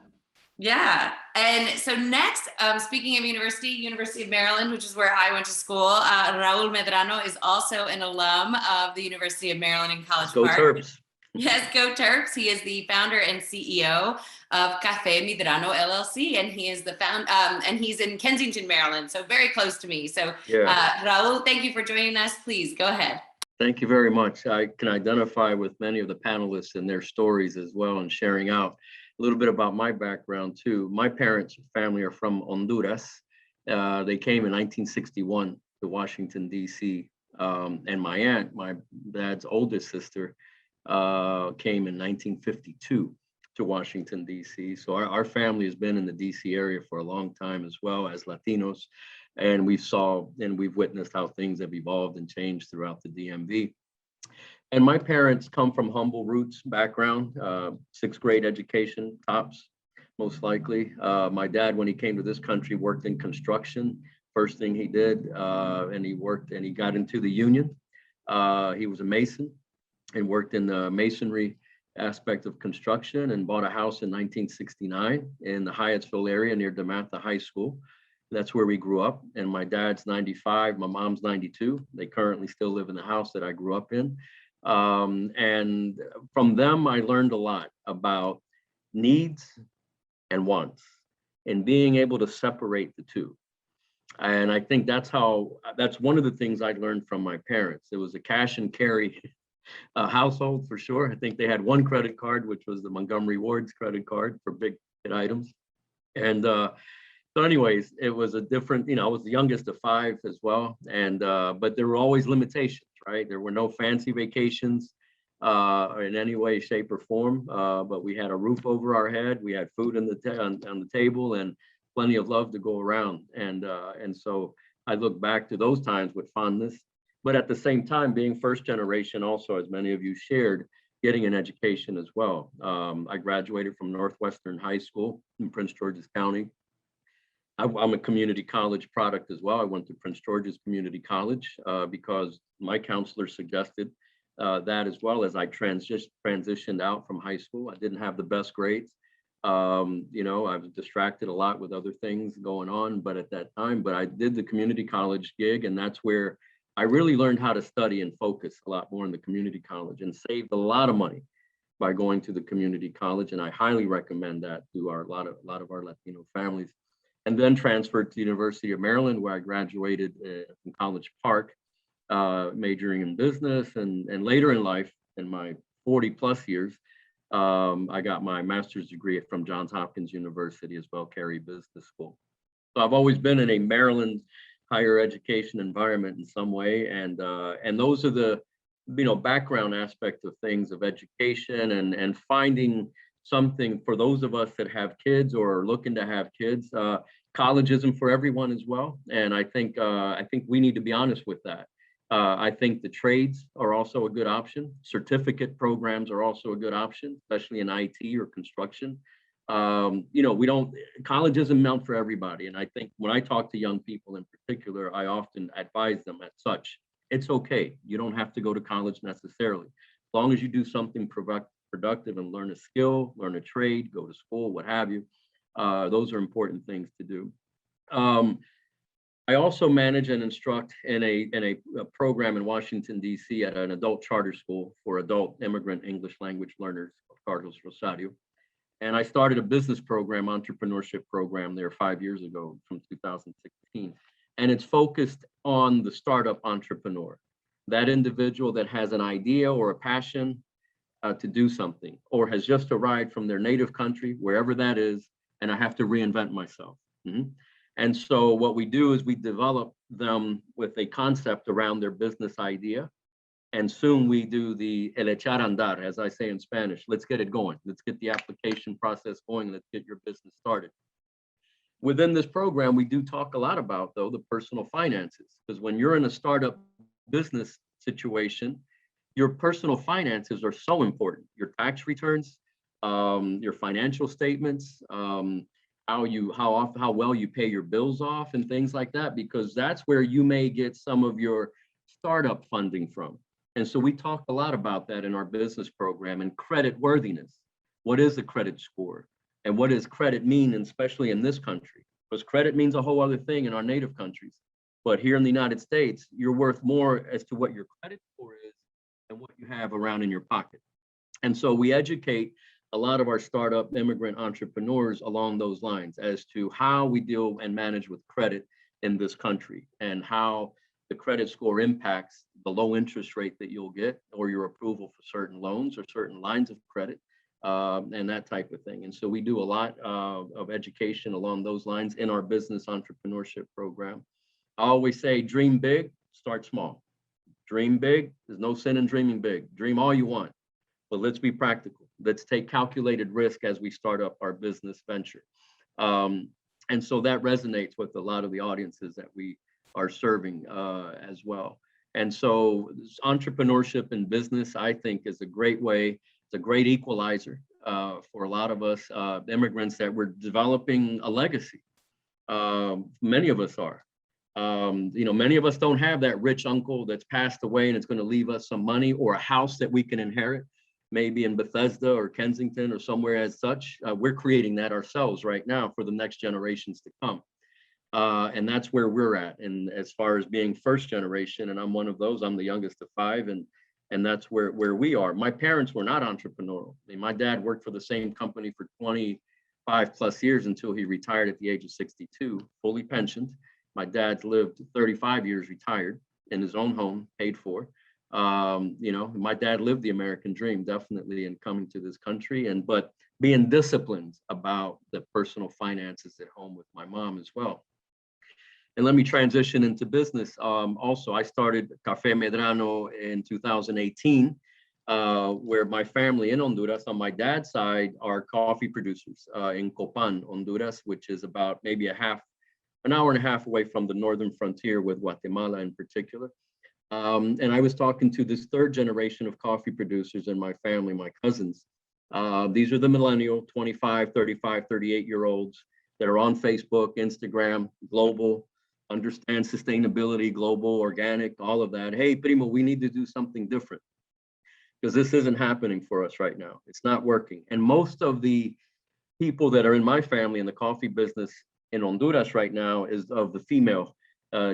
Yeah. And so next, speaking of University of Maryland, which is where I went to school, Raul Medrano is also an alum of the University of Maryland in College Park. Go Terps. Yes, go Terps. He is the founder and CEO of Café Medrano LLC, and he is the and he's in Kensington, Maryland, so very close to me. So, yeah. Raul, thank you for joining us. Please go ahead. Thank you very much. I can identify with many of the panelists and their stories as well, and sharing out a little bit about my background too. My parents' family are from Honduras. They came in 1961 to Washington, D.C. And my aunt, my dad's oldest sister, came in 1952 to Washington, D.C. So our family has been in the D.C. area for a long time as well as Latinos. And we've witnessed how things have evolved and changed throughout the DMV. And my parents come from humble roots background, 6th grade education, tops, most likely. My dad, when he came to this country, worked in construction. First thing he did, and he got into the union. He was a mason and worked in the masonry aspect of construction, and bought a house in 1969 in the Hyattsville area near DeMatha High School. That's where we grew up. And my dad's 95, my mom's 92. They currently still live in the house that I grew up in. And from them, I learned a lot about needs and wants, and being able to separate the two. And I think that's one of the things I learned from my parents. It was a cash and carry household for sure. I think they had one credit card, which was the Montgomery Ward's credit card for big items. And so anyways, it was a different, I was the youngest of 5 as well. And but there were always limitations, right? There were no fancy vacations in any way, shape, or form. But we had a roof over our head. We had food on the table, and plenty of love to go around. And so I look back to those times with fondness. But at the same time, being first generation also, as many of you shared, getting an education as well. I graduated from Northwestern High School in Prince George's County. I'm a community college product as well. I went to Prince George's Community College because my counselor suggested that, as well as I transitioned out from high school. I didn't have the best grades. I was distracted a lot with other things going on, but at that time, I did the community college gig, and that's where I really learned how to study and focus a lot more in the community college, and saved a lot of money by going to the community college. And I highly recommend that to a lot of our Latino families. And then transferred to the University of Maryland, where I graduated from College Park, majoring in business. And later in life, in my 40 plus years, I got my master's degree from Johns Hopkins University as well, Carey Business School. So I've always been in a Maryland higher education environment in some way. And those are the, background aspect of things, of education, and finding something for those of us that have kids or are looking to have kids. College isn't for everyone as well. And I think we need to be honest with that. I think the trades are also a good option. Certificate programs are also a good option, especially in IT or construction. College isn't meant for everybody. And I think when I talk to young people in particular, I often advise them as such. It's okay. You don't have to go to college necessarily. As long as you do something productive and learn a skill, learn a trade, go to school, what have you. Those are important things to do. I also manage and instruct in a program in Washington, D.C. at an adult charter school for adult immigrant English language learners of Carlos Rosario. And I started a business program, entrepreneurship program there 5 years ago from 2016. And it's focused on the startup entrepreneur, that individual that has an idea or a passion to do something, or has just arrived from their native country, wherever that is, and I have to reinvent myself. And so what we do is we develop them with a concept around their business idea. And soon we do the el echar a andar, as I say in Spanish. Let's get it going. Let's get the application process going. Let's get your business started. Within this program, we do talk a lot about, though, the personal finances, because when you're in a startup business situation, your personal finances are so important. Your tax returns, your financial statements, how well you pay your bills off and things like that, because that's where you may get some of your startup funding from. And so we talk a lot about that in our business program, and credit worthiness. What is a credit score? And what does credit mean, especially in this country? Because credit means a whole other thing in our native countries. But here in the United States, you're worth more as to what your credit score is than what you have around in your pocket. And so we educate a lot of our startup immigrant entrepreneurs along those lines as to how we deal and manage with credit in this country, and how the credit score impacts the low interest rate that you'll get, or your approval for certain loans or certain lines of credit, and that type of thing. And so we do a lot of education along those lines in our business entrepreneurship program. I always say, dream big, start small. Dream big, there's no sin in dreaming big. Dream all you want, but let's be practical. Let's take calculated risk as we start up our business venture. And so that resonates with a lot of the audiences that we are serving as well. And so entrepreneurship and business, I think, is a great way. It's a great equalizer for a lot of us immigrants that we're developing a legacy. Many of us are. Many of us don't have that rich uncle that's passed away and it's going to leave us some money or a house that we can inherit, maybe in Bethesda or Kensington or somewhere as such. We're creating that ourselves right now for the next generations to come. And that's where we're at. And as far as being first generation, and I'm one of those, I'm the youngest of five, and that's where we are. My parents were not entrepreneurial. I mean, my dad worked for the same company for 25 plus years until he retired at the age of 62, fully pensioned. My dad lived 35 years retired in his own home, paid for. My dad lived the American dream, definitely, in coming to this country, but being disciplined about the personal finances at home with my mom as well. And let me transition into business. Also, I started Café Medrano in 2018, where my family in Honduras, on my dad's side, are coffee producers in Copan, Honduras, which is about maybe an hour and a half away from the northern frontier with Guatemala in particular. And I was talking to this third generation of coffee producers in my family, my cousins. These are the millennial, 25, 35, 38-year-olds that are on Facebook, Instagram, global, understand sustainability, global, organic, all of that. Hey, primo, we need to do something different because this isn't happening for us right now. It's not working. And most of the people that are in my family in the coffee business in Honduras right now is of the female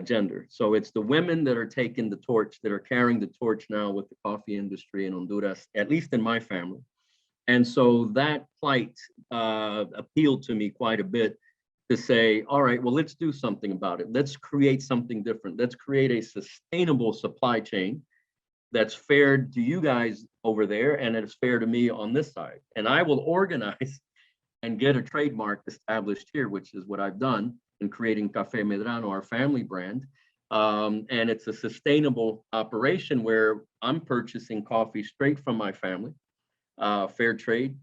gender. So it's the women that are taking the torch, that are carrying the torch now with the coffee industry in Honduras, at least in my family. And so that plight appealed to me quite a bit to say, all right, well, let's do something about it. Let's create something different. Let's create a sustainable supply chain that's fair to you guys over there, and it's fair to me on this side. And I will organize and get a trademark established here, which is what I've done in creating Café Medrano, our family brand. And it's a sustainable operation where I'm purchasing coffee straight from my family, fair trade,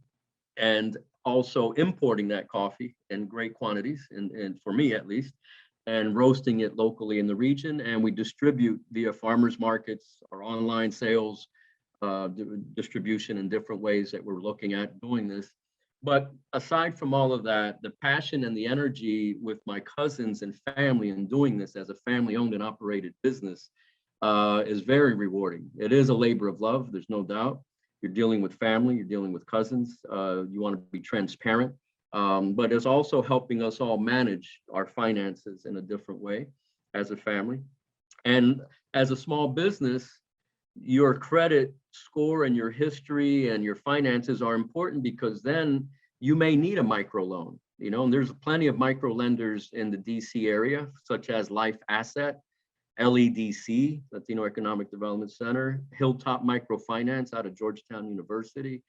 and also importing that coffee in great quantities, and for me at least, and roasting it locally in the region. And we distribute via farmers markets or online sales, distribution in different ways that we're looking at doing this. But aside from all of that, the passion and the energy with my cousins and family in doing this as a family owned and operated business is very rewarding. It is a labor of love, there's no doubt. You're dealing with family, you're dealing with cousins, you want to be transparent, but it's also helping us all manage our finances in a different way as a family. And as a small business, your credit score and your history and your finances are important, because then you may need a micro loan, you know, and there's plenty of micro lenders in the DC area, such as Life Asset, LEDC, Latino Economic Development Center, Hilltop Microfinance out of Georgetown University,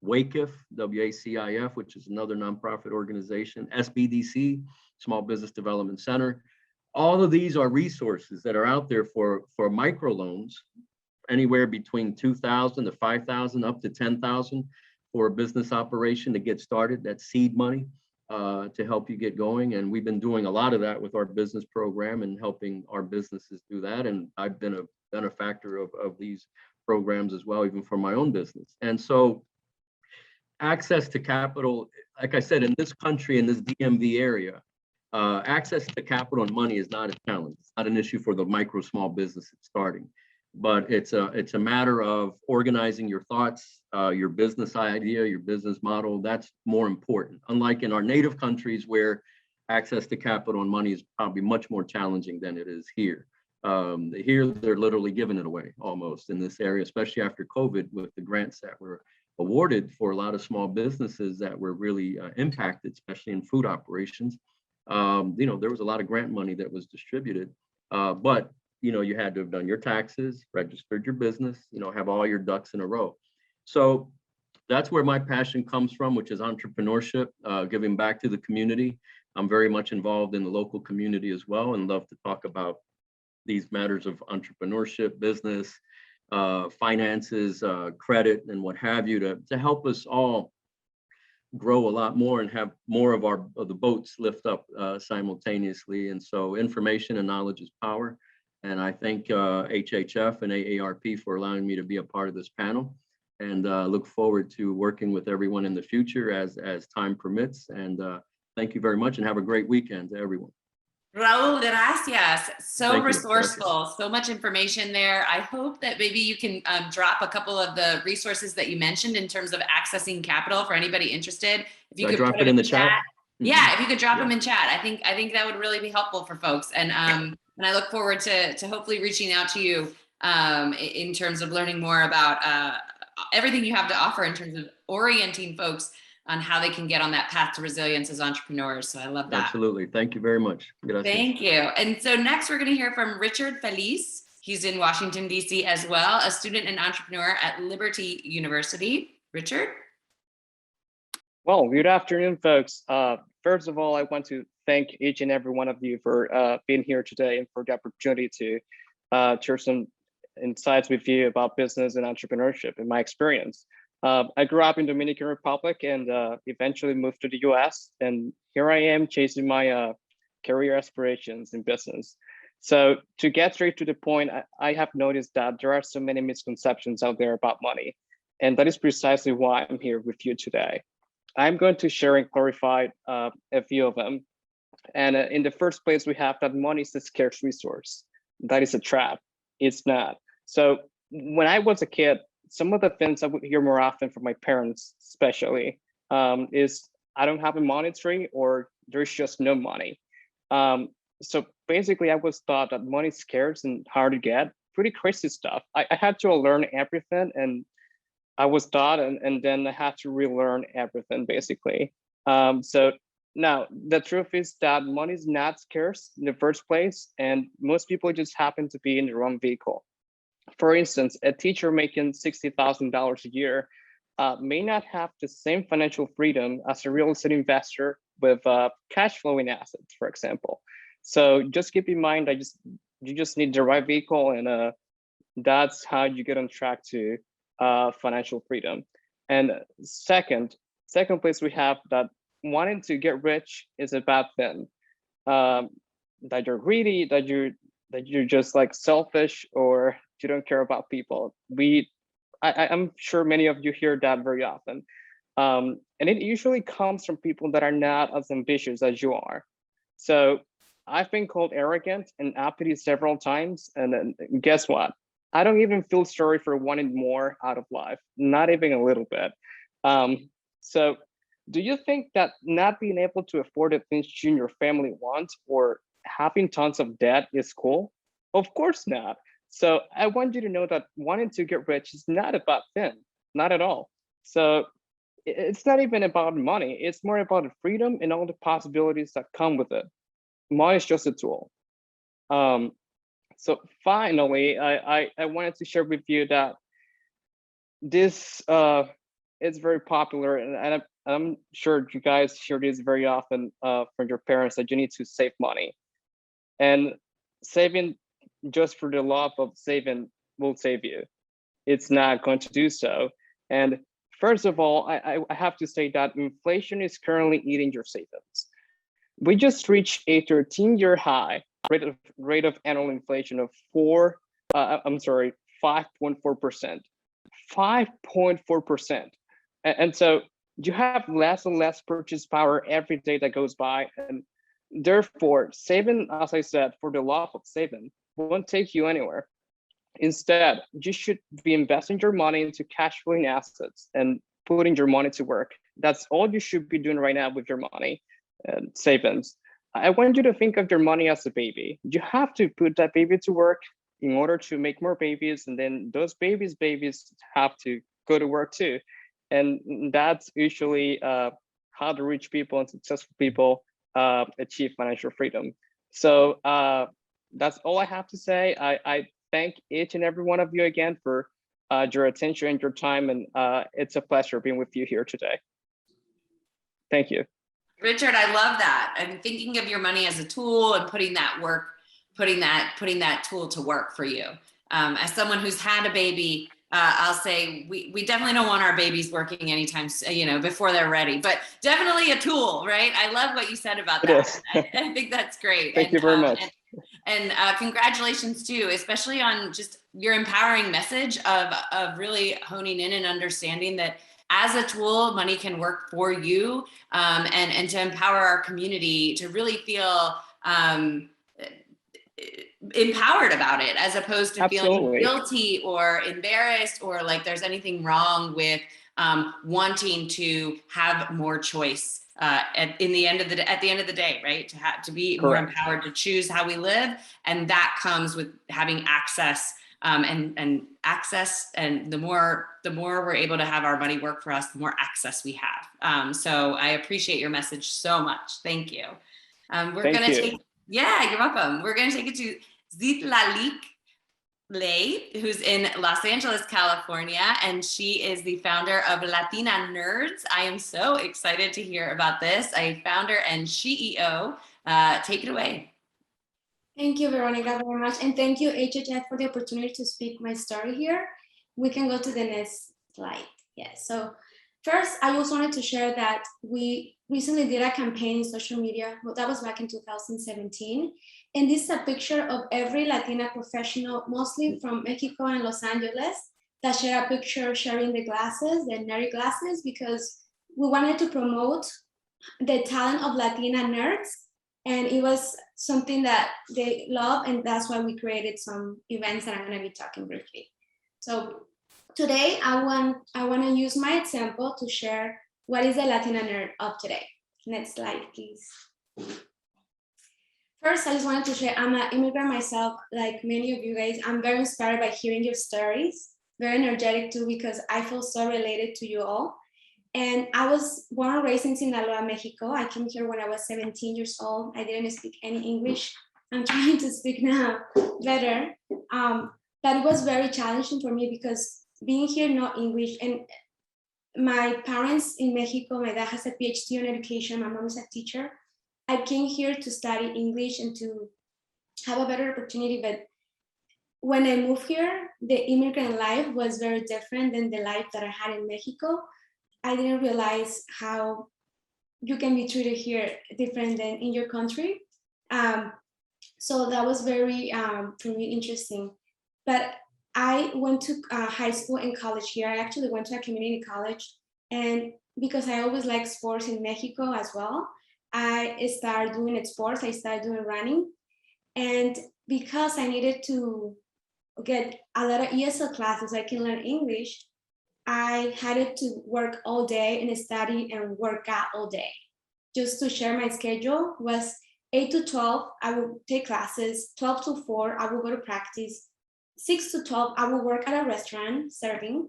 WACIF, WACIF, which is another nonprofit organization, SBDC, Small Business Development Center. All of these are resources that are out there for microloans, anywhere between 2,000 to 5,000 up to 10,000 for a business operation to get started. That's seed money to help you get going. And we've been doing a lot of that with our business program and helping our businesses do that. And I've been a benefactor of these programs as well, even for my own business. And so access to capital, like I said, in this country, in this DMV area, access to capital and money is not a challenge. It's not an issue for the micro small business that's starting, but it's a matter of organizing your thoughts, your business idea, your business model. That's more important. Unlike in our native countries where access to capital and money is probably much more challenging than it is here. Here, they're literally giving it away almost in this area, especially after COVID with the grants that were awarded for a lot of small businesses that were really impacted, especially in food operations. You know, there was a lot of grant money that was distributed, but you know, you had to have done your taxes, registered your business, you know, have all your ducks in a row. So that's where my passion comes from, which is entrepreneurship, giving back to the community. I'm very much involved in the local community as well, and love to talk about these matters of entrepreneurship, business, finances, credit, and what have you, to help us all grow a lot more and have more of the boats lift up simultaneously. And so information and knowledge is power. And I thank HHF and AARP for allowing me to be a part of this panel, and look forward to working with everyone in the future as time permits. And thank you very much, and have a great weekend to everyone. Raul, gracias. So Thank you. resourceful, so much information there. I hope that maybe you can drop a couple of the resources that you mentioned in terms of accessing capital for anybody interested. If you could drop it in the chat. Yeah, if you could drop them in chat, I think that would really be helpful for folks. And I look forward to hopefully reaching out to you in terms of learning more about everything you have to offer in terms of orienting folks on how they can get on that path to resilience as entrepreneurs. So I love that. Absolutely. Thank you very much. Gracias. Thank you. And so next we're going to hear from Richard Felice. He's in Washington, D.C. as well, a student and entrepreneur at Liberty University. Richard? Well, good afternoon, folks. First of all, I want to thank each and every one of you for being here today and for the opportunity to share some insights with you about business and entrepreneurship and my experience. I grew up in Dominican Republic and eventually moved to the US, and here I am chasing my career aspirations in business. So to get straight to the point, I have noticed that there are so many misconceptions out there about money, and that is precisely why I'm here with you today. I'm going to share and clarify a few of them. And in the first place, we have that money is a scarce resource. That is a trap. It's not. So when I was a kid, some of the things I would hear more often from my parents, especially, is I don't have a money tree, or there's just no money. So basically, I was taught that money is scarce and hard to get. Pretty crazy stuff. I had to learn everything, and I was taught, and then I had to relearn everything, basically. So now the truth is that money is not scarce in the first place, and most people just happen to be in the wrong vehicle. For instance, a teacher making $60,000 a year may not have the same financial freedom as a real estate investor with cash flowing assets, for example. So just keep in mind that you just need the right vehicle, and that's how you get on track to financial freedom. And second place we have that wanting to get rich is a bad thing. that you're greedy, that you're just like selfish, or you don't care about people. I'm sure many of you hear that very often. And it usually comes from people that are not as ambitious as you are. So I've been called arrogant and uppity several times, and then guess what? I don't even feel sorry for wanting more out of life, not even a little bit. So do you think that not being able to afford the things you and your family want, or having tons of debt, is cool? Of course not. So I want you to know that wanting to get rich is not about them, not at all. So it's not even about money. It's more about the freedom and all the possibilities that come with it. Money is just a tool. So finally, I wanted to share with you that this is very popular, and I'm sure you guys hear this very often from your parents, that you need to save money. And saving just for the love of saving will save you. It's not going to do so. And first of all, I have to say that inflation is currently eating your savings. We just reached a 13-year high rate of annual inflation of 5.4%. 5.4%. And so you have less and less purchase power every day that goes by. And therefore, saving, as I said, for the love of saving, won't take you anywhere. Instead, you should be investing your money into cash flowing assets and putting your money to work. That's all you should be doing right now with your money and savings. I want you to think of your money as a baby. You have to put that baby to work in order to make more babies, and then those babies have to go to work too. And that's usually how the rich people and successful people achieve financial freedom. So that's all I have to say. I thank each and every one of you again for your attention and your time, and it's a pleasure being with you here today. Thank you. Richard, I love that. I'm thinking of your money as a tool and putting that tool to work for you. As someone who's had a baby, I'll say we definitely don't want our babies working anytime, before they're ready, but definitely a tool, right? I love what you said about that. I think that's great. Thank you very much. And congratulations too, especially on just your empowering message of really honing in and understanding that as a tool, money can work for you, and to empower our community to really feel empowered about it, as opposed to feeling guilty or embarrassed or like there's anything wrong with wanting to have more choice at the end of the day, right? To be more empowered to choose how we live, and that comes with having access. And access, and the more we're able to have our money work for us, the more access we have. So I appreciate your message so much. Thank you. You're welcome. We're gonna take it to Steeplechase, who's in Los Angeles, California, and she is the founder of Latina Nerds. I am so excited to hear about this. A founder and CEO. Take it away. Thank you, Veronica, very much. And thank you, HHF, for the opportunity to speak my story here. We can go to the next slide. Yes. So first, I just wanted to share that we recently did a campaign in social media. Well, that was back in 2017. And this is a picture of every Latina professional, mostly from Mexico and Los Angeles, that share a picture sharing the glasses, the nerd glasses, because we wanted to promote the talent of Latina nerds. And it was something that they love, and that's why we created some events that I'm going to be talking briefly. So today, I want to use my example to share what is the Latina nerd of today. Next slide, please. First, I just wanted to share, I'm an immigrant myself, like many of you guys. I'm very inspired by hearing your stories, very energetic too, because I feel so related to you all. And I was born and raised in Sinaloa, Mexico. I came here when I was 17 years old. I didn't speak any English. I'm trying to speak now better. But it was very challenging for me because being here, no English. And my parents in Mexico, my dad has a PhD in education. My mom is a teacher. I came here to study English and to have a better opportunity. But when I moved here, the immigrant life was very different than the life that I had in Mexico. I didn't realize how you can be treated here different than in your country. So that was very, for me, interesting. But I went to high school and college here. I actually went to a community college. And because I always liked sports in Mexico as well, I started doing sports. I started doing running. And because I needed to get a lot of ESL classes, I can learn English, I had to work all day and study and work out all day. Just to share my schedule was 8 to 12, I would take classes, 12 to 4, I would go to practice, 6 to 12, I would work at a restaurant serving,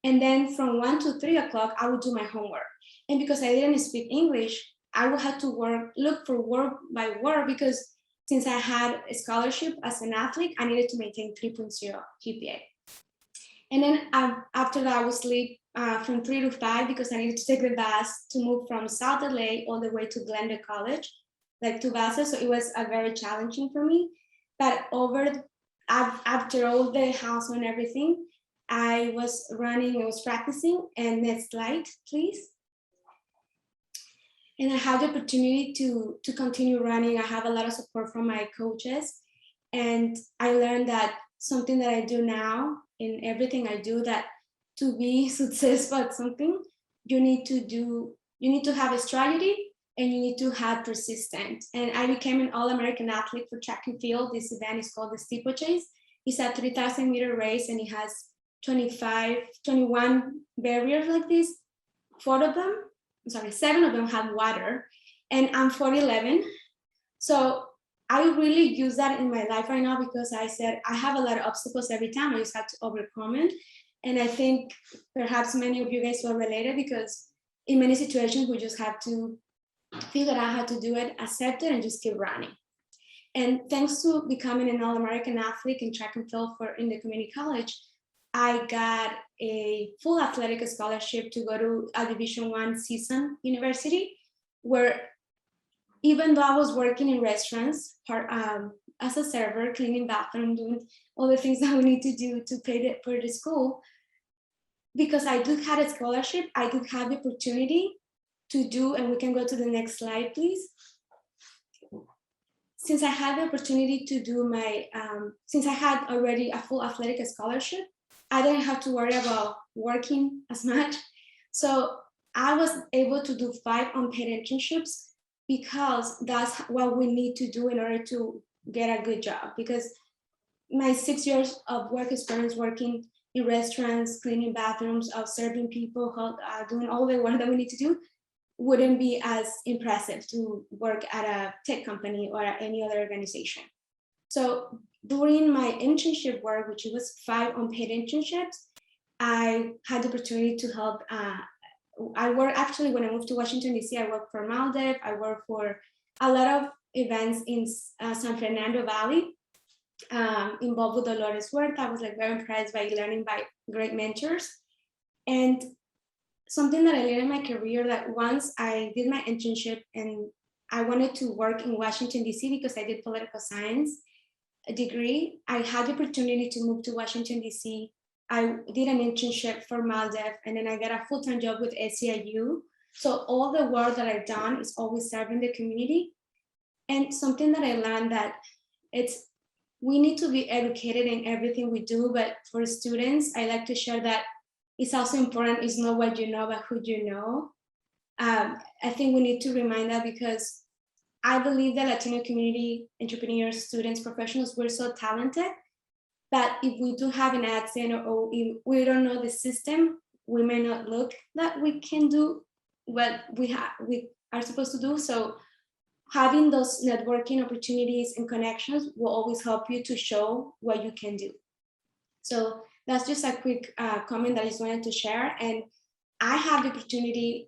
and then from 1 to 3 o'clock, I would do my homework. And because I didn't speak English, I would have to look for word by word, because since I had a scholarship as an athlete, I needed to maintain 3.0 GPA. And then after that, I would sleep from 3 to 5 because I needed to take the bus to move from South LA all the way to Glendale College, like 2 buses. So it was very challenging for me. But after all the house and everything, I was running, I was practicing. And next slide, please. And I had the opportunity to continue running. I have a lot of support from my coaches. And I learned that something that I do now in everything I do, that to be successful at something, you need to have a strategy and you need to have persistence. And I became an All-American athlete for track and field. This event is called the Steeplechase. It's a 3,000 meter race and it has 21 barriers like this. 7 of them have water, and I'm 4'11". So I really use that in my life right now, because I said I have a lot of obstacles every time. I just have to overcome it. And I think perhaps many of you guys will relate it, because in many situations we just have to figure out how to do it, accept it, and just keep running. And thanks to becoming an All-American athlete in track and field in the community college, I got a full athletic scholarship to go to a Division I season university, where even though I was working in restaurants, as a server, cleaning bathroom, doing all the things that we need to do to pay for the school, because I do have a scholarship, I do have the opportunity to do, and we can go to the next slide, please. Since I had the opportunity to do since I had already a full athletic scholarship, I didn't have to worry about working as much. So I was able to do 5 unpaid internships, because that's what we need to do in order to get a good job. Because my 6 years of work experience working in restaurants, cleaning bathrooms, serving people, doing all the work that we need to do, wouldn't be as impressive to work at a tech company or at any other organization. So during my internship work, which was 5 unpaid internships, I had the opportunity to help. I worked, actually, when I moved to Washington, D.C., I worked for Maldev. I worked for a lot of events in San Fernando Valley, involved with Dolores work. I was very impressed by learning by great mentors. And something that I learned in my career, that once I did my internship and I wanted to work in Washington, D.C., because I did political science degree, I had the opportunity to move to Washington, D.C. I did an internship for Maldev, and then I got a full-time job with SEIU. So all the work that I've done is always serving the community. And something that I learned, that we need to be educated in everything we do, but for students, I like to share that it's also important, it's not what you know, but who you know. I think we need to remind that, because I believe that Latino community, entrepreneurs, students, professionals, we're so talented, that if we do have an accent, or if we don't know the system, we may not look that we can do what we are supposed to do. So having those networking opportunities and connections will always help you to show what you can do. So that's just a quick comment that I just wanted to share. And I have the opportunity,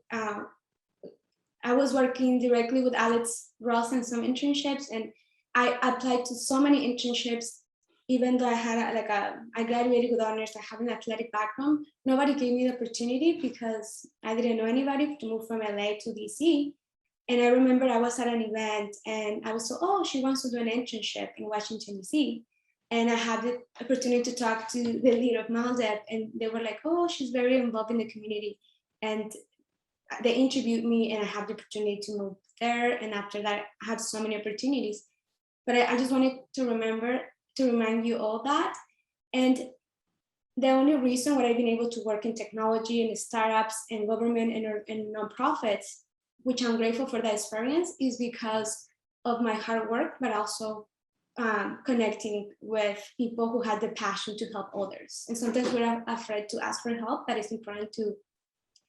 I was working directly with Alex Ross and some internships, and I applied to so many internships. Even though I had I graduated with honors, I have an athletic background, nobody gave me the opportunity, because I didn't know anybody, to move from LA to DC. And I remember I was at an event and I was told, oh, she wants to do an internship in Washington, DC. And I had the opportunity to talk to the leader of Maldev, and they were like, oh, she's very involved in the community. And they interviewed me, and I had the opportunity to move there. And after that, I had so many opportunities. But I just wanted to remind you all that. And the only reason why I've been able to work in technology and startups and government and nonprofits, which I'm grateful for that experience, is because of my hard work, but also connecting with people who had the passion to help others. And sometimes we're afraid to ask for help, but it's important to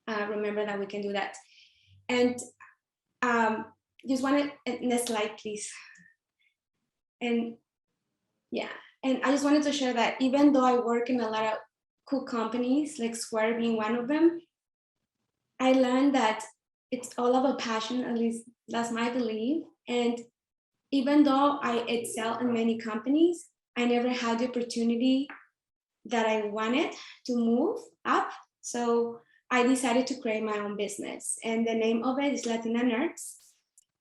remember that we can do that. And just wanted, next slide, please. And yeah, and I just wanted to share that even though I work in a lot of cool companies, like Square being one of them, I learned that it's all about passion, at least that's my belief. And even though I excel in many companies, I never had the opportunity that I wanted to move up. So I decided to create my own business. And the name of it is Latina Nerds.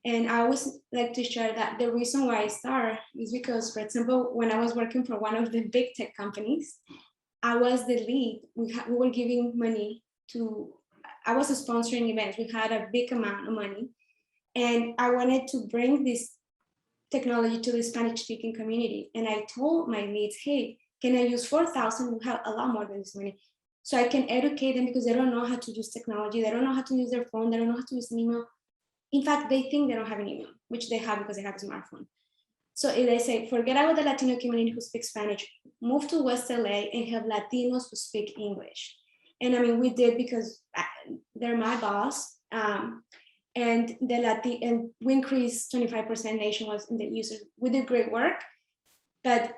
And I always like to share that the reason why I started is because, for example, when I was working for one of the big tech companies, I was the lead. We were giving money to, I was sponsoring events. We had a big amount of money. And I wanted to bring this technology to the Spanish speaking community. And I told my leads, hey, can I use 4,000? We have a lot more than this money. So I can educate them because they don't know how to use technology. They don't know how to use their phone. They don't know how to use an email. In fact, they think they don't have an email, which they have because they have a smartphone. So if they say, forget about the Latino community who speaks Spanish, move to West LA and have Latinos who speak English. And I mean, we did because they're my boss. And we increased 25% nationwide in the users. We did great work, but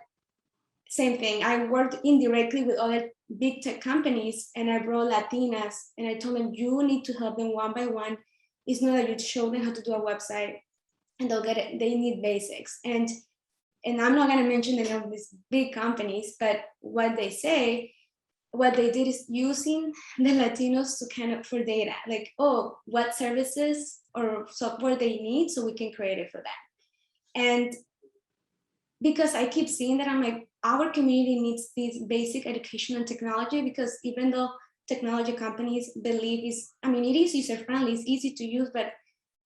same thing. I worked indirectly with other big tech companies and I brought Latinas and I told them, you need to help them one by one. It's not that you show them how to do a website and they'll get it. They need basics. And I'm not going to mention the name of these big companies, but what they say, what they did is using the Latinos to kind of for data, like, oh, what services or software they need so we can create it for them. And because I keep seeing that, I'm like, our community needs this basic education and technology, because even though technology companies believe it is user-friendly, it's easy to use, but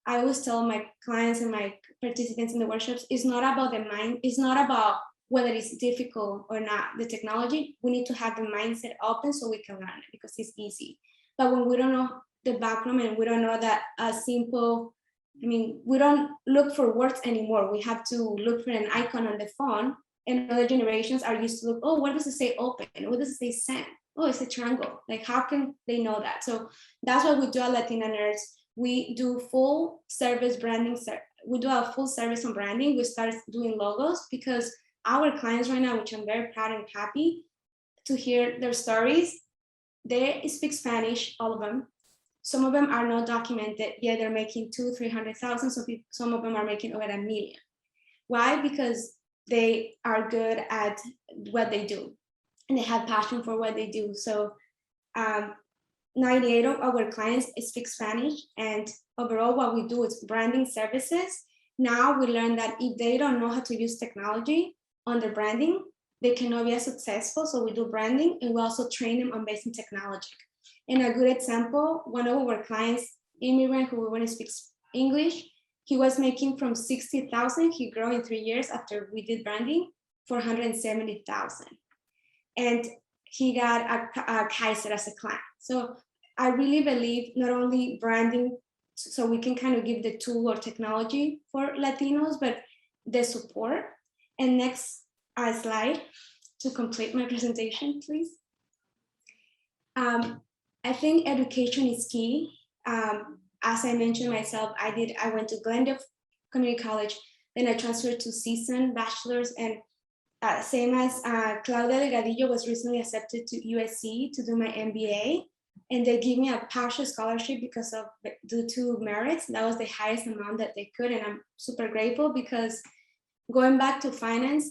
I always tell my clients and my participants in the workshops, it's not about the mind, it's not about whether it's difficult or not, the technology. We need to have the mindset open so we can learn it because it's easy. But when we don't know the background and we don't know that a simple, we don't look for words anymore. We have to look for an icon on the phone, and other generations are used to look, oh, what does it say open? What does it say send? Oh, it's a triangle. Like, how can they know that? So that's what we do at Latina Nerds. We do full service branding. We do a full service on branding. We started doing logos because our clients right now, which I'm very proud and happy to hear their stories, they speak Spanish, all of them. Some of them are not documented, yet they're making 200,000-300,000. So some of them are making over $1 million. Why? Because they are good at what they do and they have passion for what they do. So 98 of our clients speak Spanish, and overall what we do is branding services. Now we learn that if they don't know how to use technology on their branding, they cannot be as successful. So we do branding and we also train them on basic technology. And a good example, one of our clients, immigrant who want to speak English, he was making from 60,000, he grew in 3 years after we did branding, 470,000. And he got a Kaiser as a client. So I really believe not only branding, so we can kind of give the tool or technology for Latinos, but the support. And next slide to complete my presentation, please. I think education is key. As I mentioned myself, I went to Glendale Community College, then I transferred to Season Bachelor's, and same as Claudia Delgadillo was recently accepted to USC to do my MBA, and they gave me a partial scholarship due to merits. That was the highest amount that they could, and I'm super grateful because going back to finance,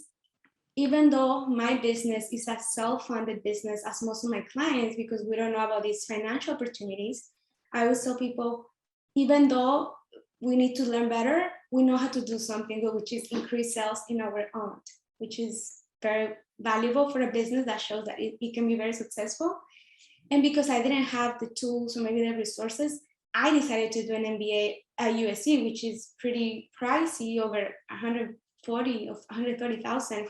even though my business is a self-funded business as most of my clients, because we don't know about these financial opportunities, I always tell people, even though we need to learn better, we know how to do something good, which is increase sales in our own, which is very valuable for a business that shows that it can be very successful. And because I didn't have the tools or maybe the resources, I decided to do an MBA at USC, which is pretty pricey, over 140 or 130,000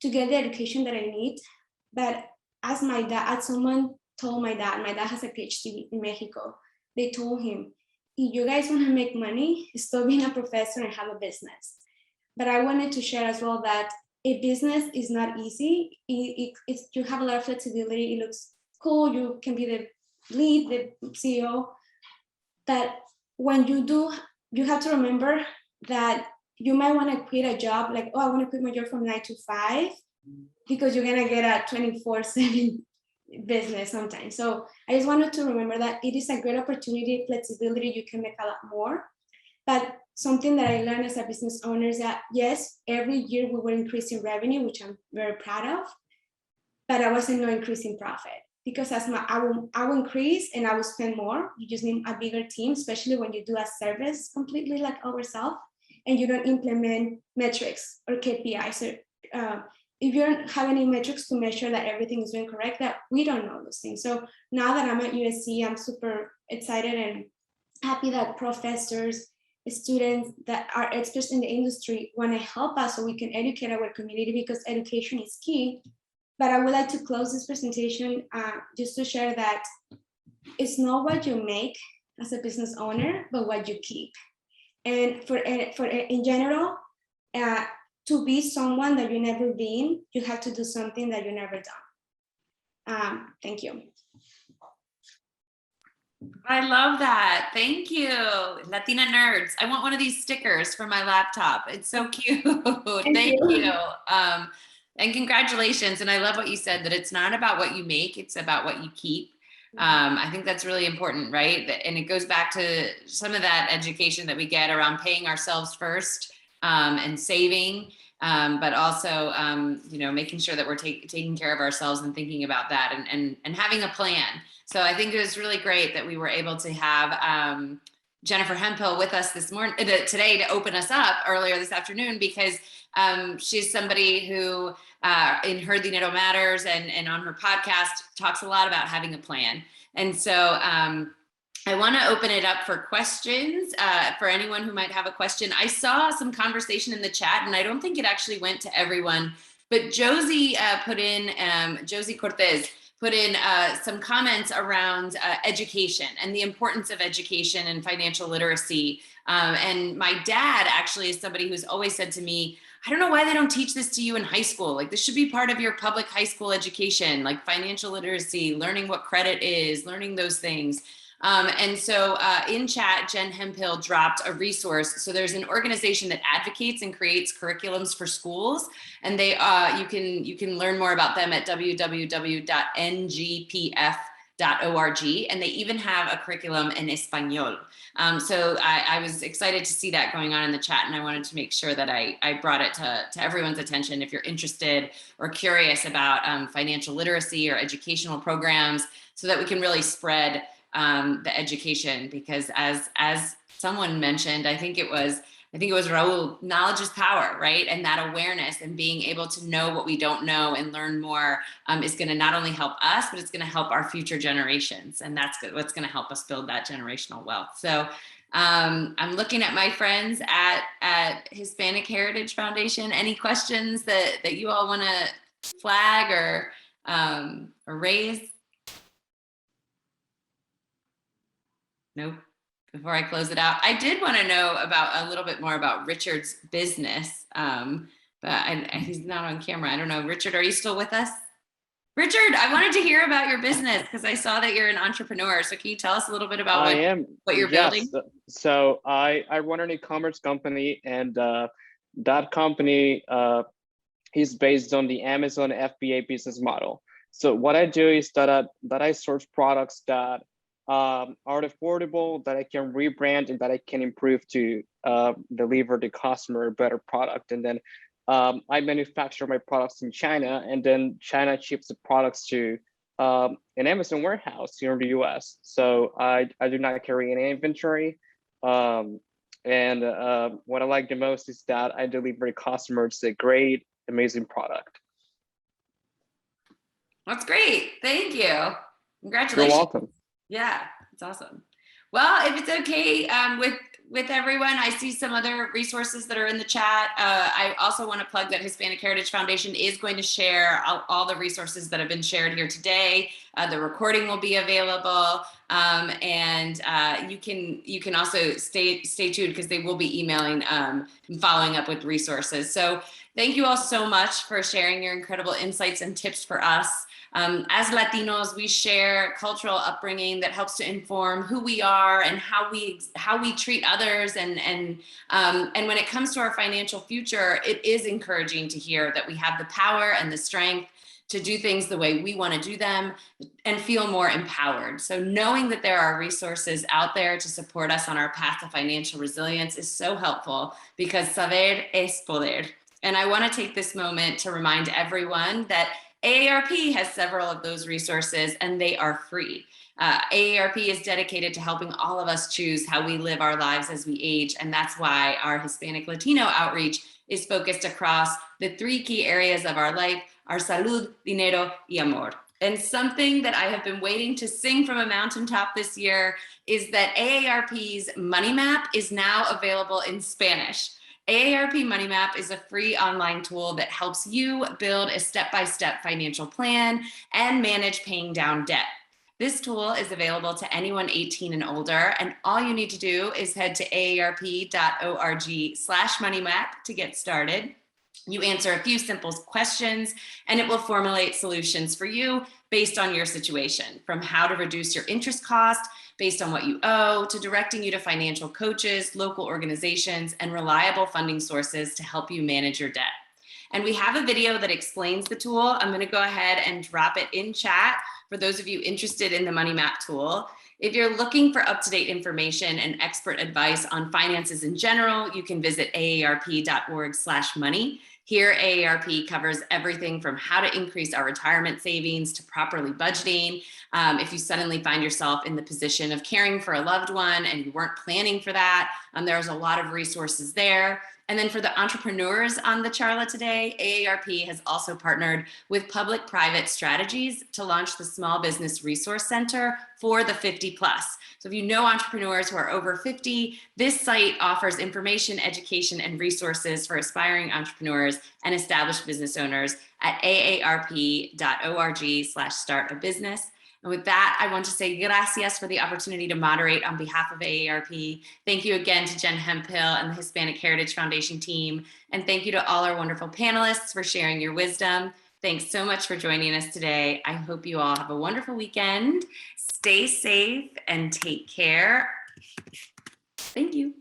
to get the education that I need. But as someone told my dad has a PhD in Mexico. They told him, if you guys want to make money, stop being a professor and have a business. But I wanted to share as well that a business is not easy. You have a lot of flexibility. It looks cool. You can be the lead, the CEO. But when you do, you have to remember that you might want to quit a job, like, oh, I want to quit my job from 9 to 5, because you're going to get a 24/7 business sometimes. So I just wanted to remember that it is a great opportunity, flexibility, you can make a lot more. But something that I learned as a business owner is that, yes, every year we were increasing revenue, which I'm very proud of, but I wasn't increasing profit, because I will increase and I will spend more. You just need a bigger team, especially when you do a service completely like ourselves and you don't implement metrics or KPIs. Or, if you don't have any metrics to measure that everything is doing correct, that we don't know those things. So now that I'm at USC, I'm super excited and happy that professors, students that are experts in the industry want to help us so we can educate our community, because education is key. But I would like to close this presentation just to share that it's not what you make as a business owner, but what you keep. And for in general, to be someone that you've never been, you have to do something that you've never done. Thank you. I love that. Thank you. Latina nerds. I want one of these stickers for my laptop. It's so cute. Thank you. And congratulations. And I love what you said, that it's not about what you make, it's about what you keep. I think that's really important, right? And it goes back to some of that education that we get around paying ourselves first, and saving, but also, making sure that we're taking care of ourselves and thinking about that, and having a plan. So I think it was really great that we were able to have Jennifer Hemphill with us today to open us up earlier this afternoon, because she's somebody who in her Dinero Matters and on her podcast talks a lot about having a plan. And so I want to open it up for questions for anyone who might have a question. I saw some conversation in the chat, and I don't think it actually went to everyone, but Josie Josie Cortez put in some comments around education and the importance of education and financial literacy. And my dad actually is somebody who's always said to me, I don't know why they don't teach this to you in high school. Like, this should be part of your public high school education, like financial literacy, learning what credit is, learning those things. And so in chat, Jen Hemphill dropped a resource. So there's an organization that advocates and creates curriculums for schools, and they you can learn more about them at www.ngpf.org. And they even have a curriculum in Espanol. So I was excited to see that going on in the chat, and I wanted to make sure that I brought it to everyone's attention. If you're interested or curious about financial literacy or educational programs, so that we can really spread the education, because as someone mentioned, I think it was Raul, knowledge is power, right? And that awareness and being able to know what we don't know and learn more is going to not only help us, but it's going to help our future generations. And that's what's going to help us build that generational wealth. So I'm looking at my friends at Hispanic Heritage Foundation. Any questions that you all want to flag or raise? Nope. Before I close it out, I did want to know about a little bit more about Richard's business, but he's not on camera. I don't know. Richard, are you still with us? Richard, I wanted to hear about your business because I saw that you're an entrepreneur. So can you tell us a little bit about what you're building? So I run an e-commerce company, and that company is based on the Amazon FBA business model. So what I do is that I source products that are affordable, that I can rebrand, and that I can improve to deliver the customer a better product. And then I manufacture my products in China, and then China ships the products to an Amazon warehouse here in the US. So I do not carry any inventory. And what I like the most is that I deliver to customers a great, amazing product. That's great. Thank you. Congratulations. You're welcome. Yeah, it's awesome. Well, if it's okay with everyone. I see some other resources that are in the chat. I also want to plug that Hispanic Heritage Foundation is going to share all the resources that have been shared here today. The recording will be available, and you can also stay tuned because they will be emailing and following up with resources. So thank you all so much for sharing your incredible insights and tips for us. As Latinos, we share cultural upbringing that helps to inform who we are and how we treat others. And when it comes to our financial future, it is encouraging to hear that we have the power and the strength to do things the way we want to do them and feel more empowered. So knowing that there are resources out there to support us on our path to financial resilience is so helpful, because saber es poder. And I want to take this moment to remind everyone that AARP has several of those resources, and they are free. AARP is dedicated to helping all of us choose how we live our lives as we age, and that's why our Hispanic Latino outreach is focused across the 3 key areas of our life: our salud, dinero, y amor. And something that I have been waiting to sing from a mountaintop this year is that AARP's Moneymap is now available in Spanish. AARP Moneymap is a free online tool that helps you build a step-by-step financial plan and manage paying down debt. This tool is available to anyone 18 and older, and all you need to do is head to aarp.org/moneymap to get started. You answer a few simple questions, and it will formulate solutions for you based on your situation, from how to reduce your interest cost based on what you owe, to directing you to financial coaches, local organizations, and reliable funding sources to help you manage your debt. And we have a video that explains the tool. I'm going to go ahead and drop it in chat for those of you interested in the Moneymap tool. If you're looking for up-to-date information and expert advice on finances in general, you can visit aarp.org/money. Here, AARP covers everything from how to increase our retirement savings to properly budgeting. If you suddenly find yourself in the position of caring for a loved one and you weren't planning for that, there's a lot of resources there. And then for the entrepreneurs on the Charla today, AARP has also partnered with Public-Private Strategies to launch the Small Business Resource Center for the 50+. So if you know entrepreneurs who are over 50, this site offers information, education, and resources for aspiring entrepreneurs and established business owners at aarp.org/startabusiness. And with that, I want to say gracias for the opportunity to moderate on behalf of AARP. Thank you again to Jen Hemphill and the Hispanic Heritage Foundation team. And thank you to all our wonderful panelists for sharing your wisdom. Thanks so much for joining us today. I hope you all have a wonderful weekend. Stay safe and take care. Thank you.